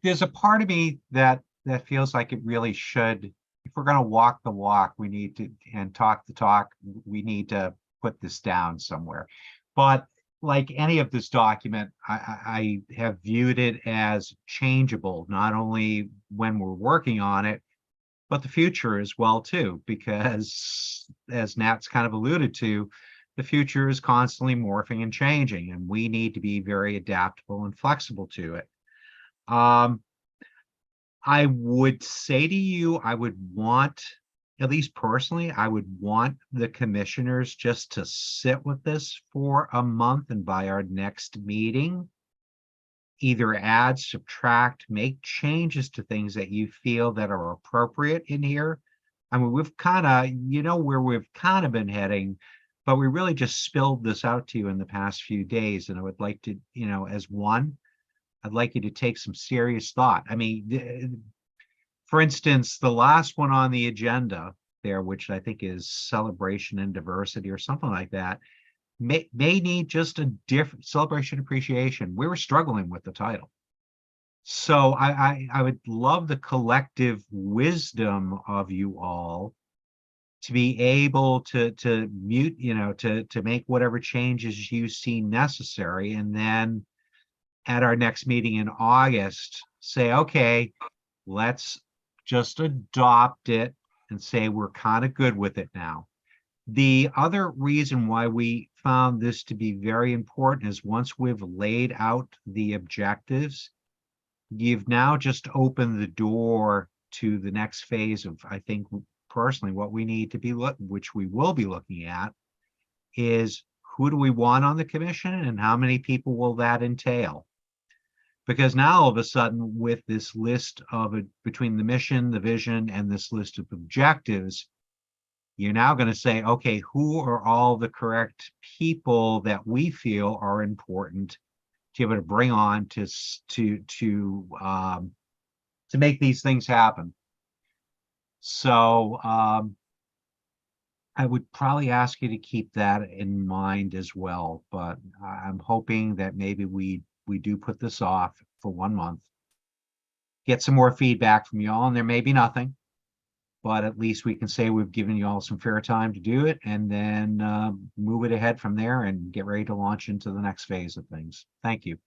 There's a part of me that feels like it really should, if we're going to walk the walk, we need to, and talk the talk, we need to put this down somewhere. But like any of this document, I have viewed it as changeable, not only when we're working on it, but the future as well too, because as Nat's kind of alluded to, the future is constantly morphing and changing, and we need to be very adaptable and flexible to it. I would say to you, I would want, at least personally, I would want the commissioners just to sit with this for a month, and by our next meeting, either add, subtract, make changes to things that you feel that are appropriate in here. I mean, we've kind of, where we've kind of been heading, but we really just spilled this out to you in the past few days. And I would like to, as one, I'd like you to take some serious thought. I mean, for instance, the last one on the agenda there, which I think is celebration and diversity or something like that, may need just a different celebration appreciation. We were struggling with the title. So I would love the collective wisdom of you all to be able to mute, to make whatever changes you see necessary, and then at our next meeting in August, say, okay, let's just adopt it and say we're kind of good with it now. The other reason why we found this to be very important is once we've laid out the objectives, you've now just opened the door to the next phase of, I think, personally, what we need to be which we will be looking at, is who do we want on the commission and how many people will that entail? Because now all of a sudden, with this list of between the mission, the vision, and this list of objectives, you're now going to say, okay, who are all the correct people that we feel are important to be able to bring on to make these things happen? So I would probably ask you to keep that in mind as well. But I'm hoping that maybe we do put this off for 1 month, get some more feedback from you all, and there may be nothing, but at least we can say we've given you all some fair time to do it, and then move it ahead from there and get ready to launch into the next phase of things. Thank you.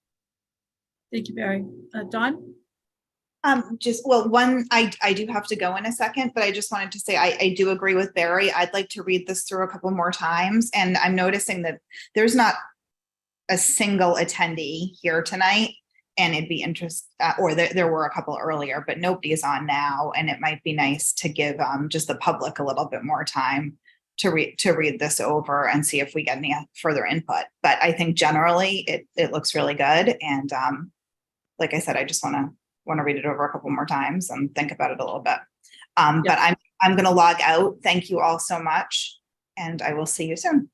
Thank you, Barry. Dawn? I do have to go in a second, but I just wanted to say I do agree with Barry. I'd like to read this through a couple more times, and I'm noticing that there's not a single attendee here tonight, and it'd be or there were a couple earlier, but nobody is on now, and it might be nice to give just the public a little bit more time to read this over and see if we get any further input. But I think generally it looks really good, and like I said, I just want to read it over a couple more times and think about it a little bit. But I'm going to log out. Thank you all so much, and I will see you soon.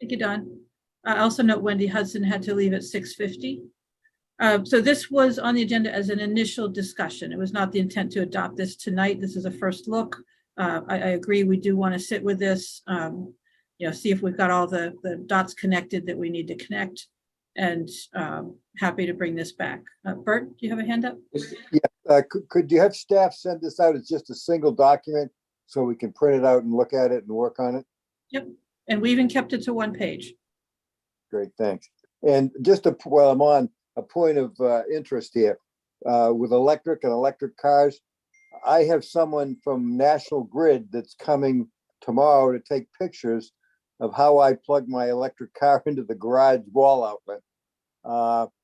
Thank you, Don. I also note Wendy Hudson had to leave at 6:50. So this was on the agenda as an initial discussion. It was not the intent to adopt this tonight. This is a first look. I agree, we do want to sit with this, see if we've got all the dots connected that we need to connect, and happy to bring this back. Bert, do you have a hand up? Yeah, could you have staff send this out as just a single document so we can print it out and look at it and work on it? Yep, and we even kept it to one page. Great, thanks. And just while I'm on a point of interest here, with electric and electric cars, I have someone from National Grid that's coming tomorrow to take pictures of how I plug my electric car into the garage wall outlet.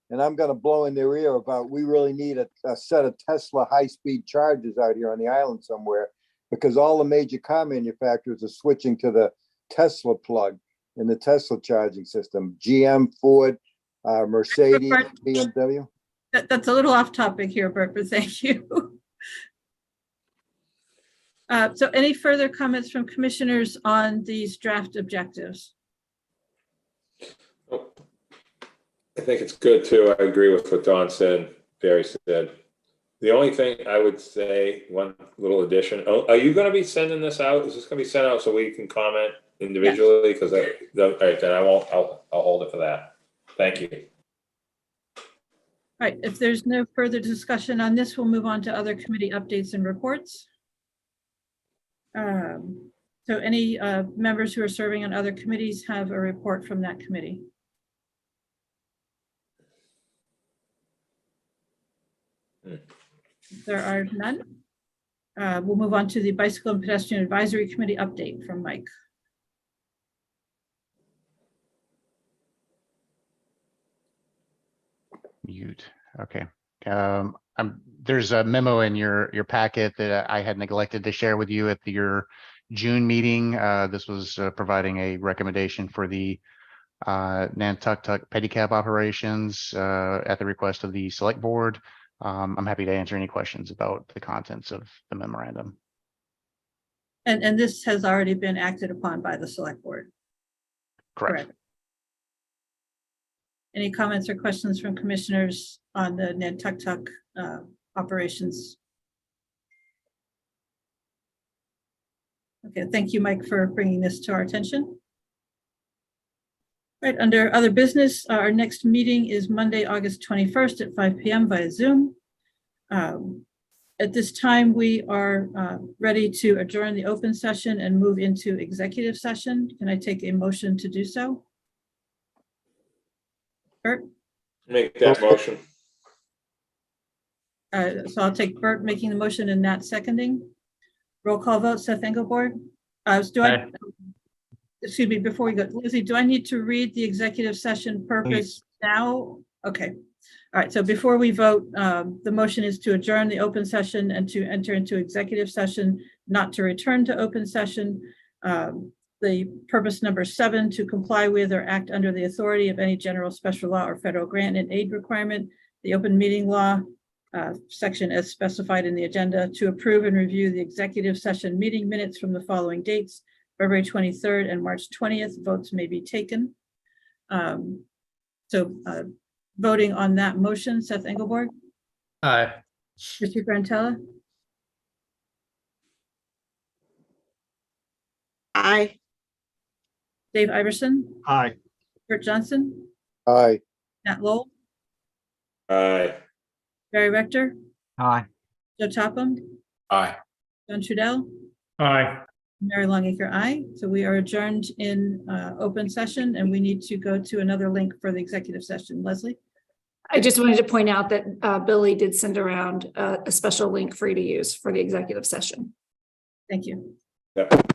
And I'm gonna blow in their ear about, we really need a set of Tesla high-speed chargers out here on the island somewhere, because all the major car manufacturers are switching to the Tesla plug in the Tesla charging system. GM, Ford, Mercedes, BMW. That's a little off topic here, Bert, but thank you. So any further comments from commissioners on these draft objectives? I think it's good too. I agree with what Don said, Barry said. The only thing I would say, one little addition, are you going to be sending this out? Is this going to be sent out so we can comment individually? Because all right, then I won't, I'll hold it for that. Thank you. All right, if there's no further discussion on this, we'll move on to other committee updates and reports. So any members who are serving on other committees have a report from that committee? There are none. We'll move on to the Bicycle and Pedestrian Advisory Committee update from Mike. Mute. Okay. There's a memo in your packet that I had neglected to share with you at your June meeting. This was providing a recommendation for the Nantucket pedicab operations at the request of the select board. I'm happy to answer any questions about the contents of the memorandum. And this has already been acted upon by the select board. Correct. Any comments or questions from commissioners on the Nantucket operations? Okay, thank you, Mike, for bringing this to our attention. Right, under other business, our next meeting is Monday, August 21st at 5 p.m. via Zoom. At this time, we are ready to adjourn the open session and move into executive session. Can I take a motion to do so? Bert? Make that motion. So I'll take Bert making the motion and Nat seconding. Roll call vote, Seth Engelborg. Excuse me, before we go, Lizzie, do I need to read the executive session purpose now? Okay. All right, so before we vote, the motion is to adjourn the open session and to enter into executive session, not to return to open session. The purpose number 7, to comply with or act under the authority of any general, special law or federal grant and aid requirement, the open meeting law section as specified in the agenda, to approve and review the executive session meeting minutes from the following dates, February 23rd and March 20th. Votes may be taken. Voting on that motion, Seth Engelborg. Aye. Mr. Grantella. Aye. Dave Iverson. Aye. Bert Johnson. Aye. Nat Lowell. Aye. Barry Rector. Aye. Joe Topham. Aye. John Trudell. Aye. Mary Longacre, aye. So we are adjourned in open session, and we need to go to another link for the executive session. Leslie? I just wanted to point out that Billy did send around a special link for you to use for the executive session. Thank you. Yep.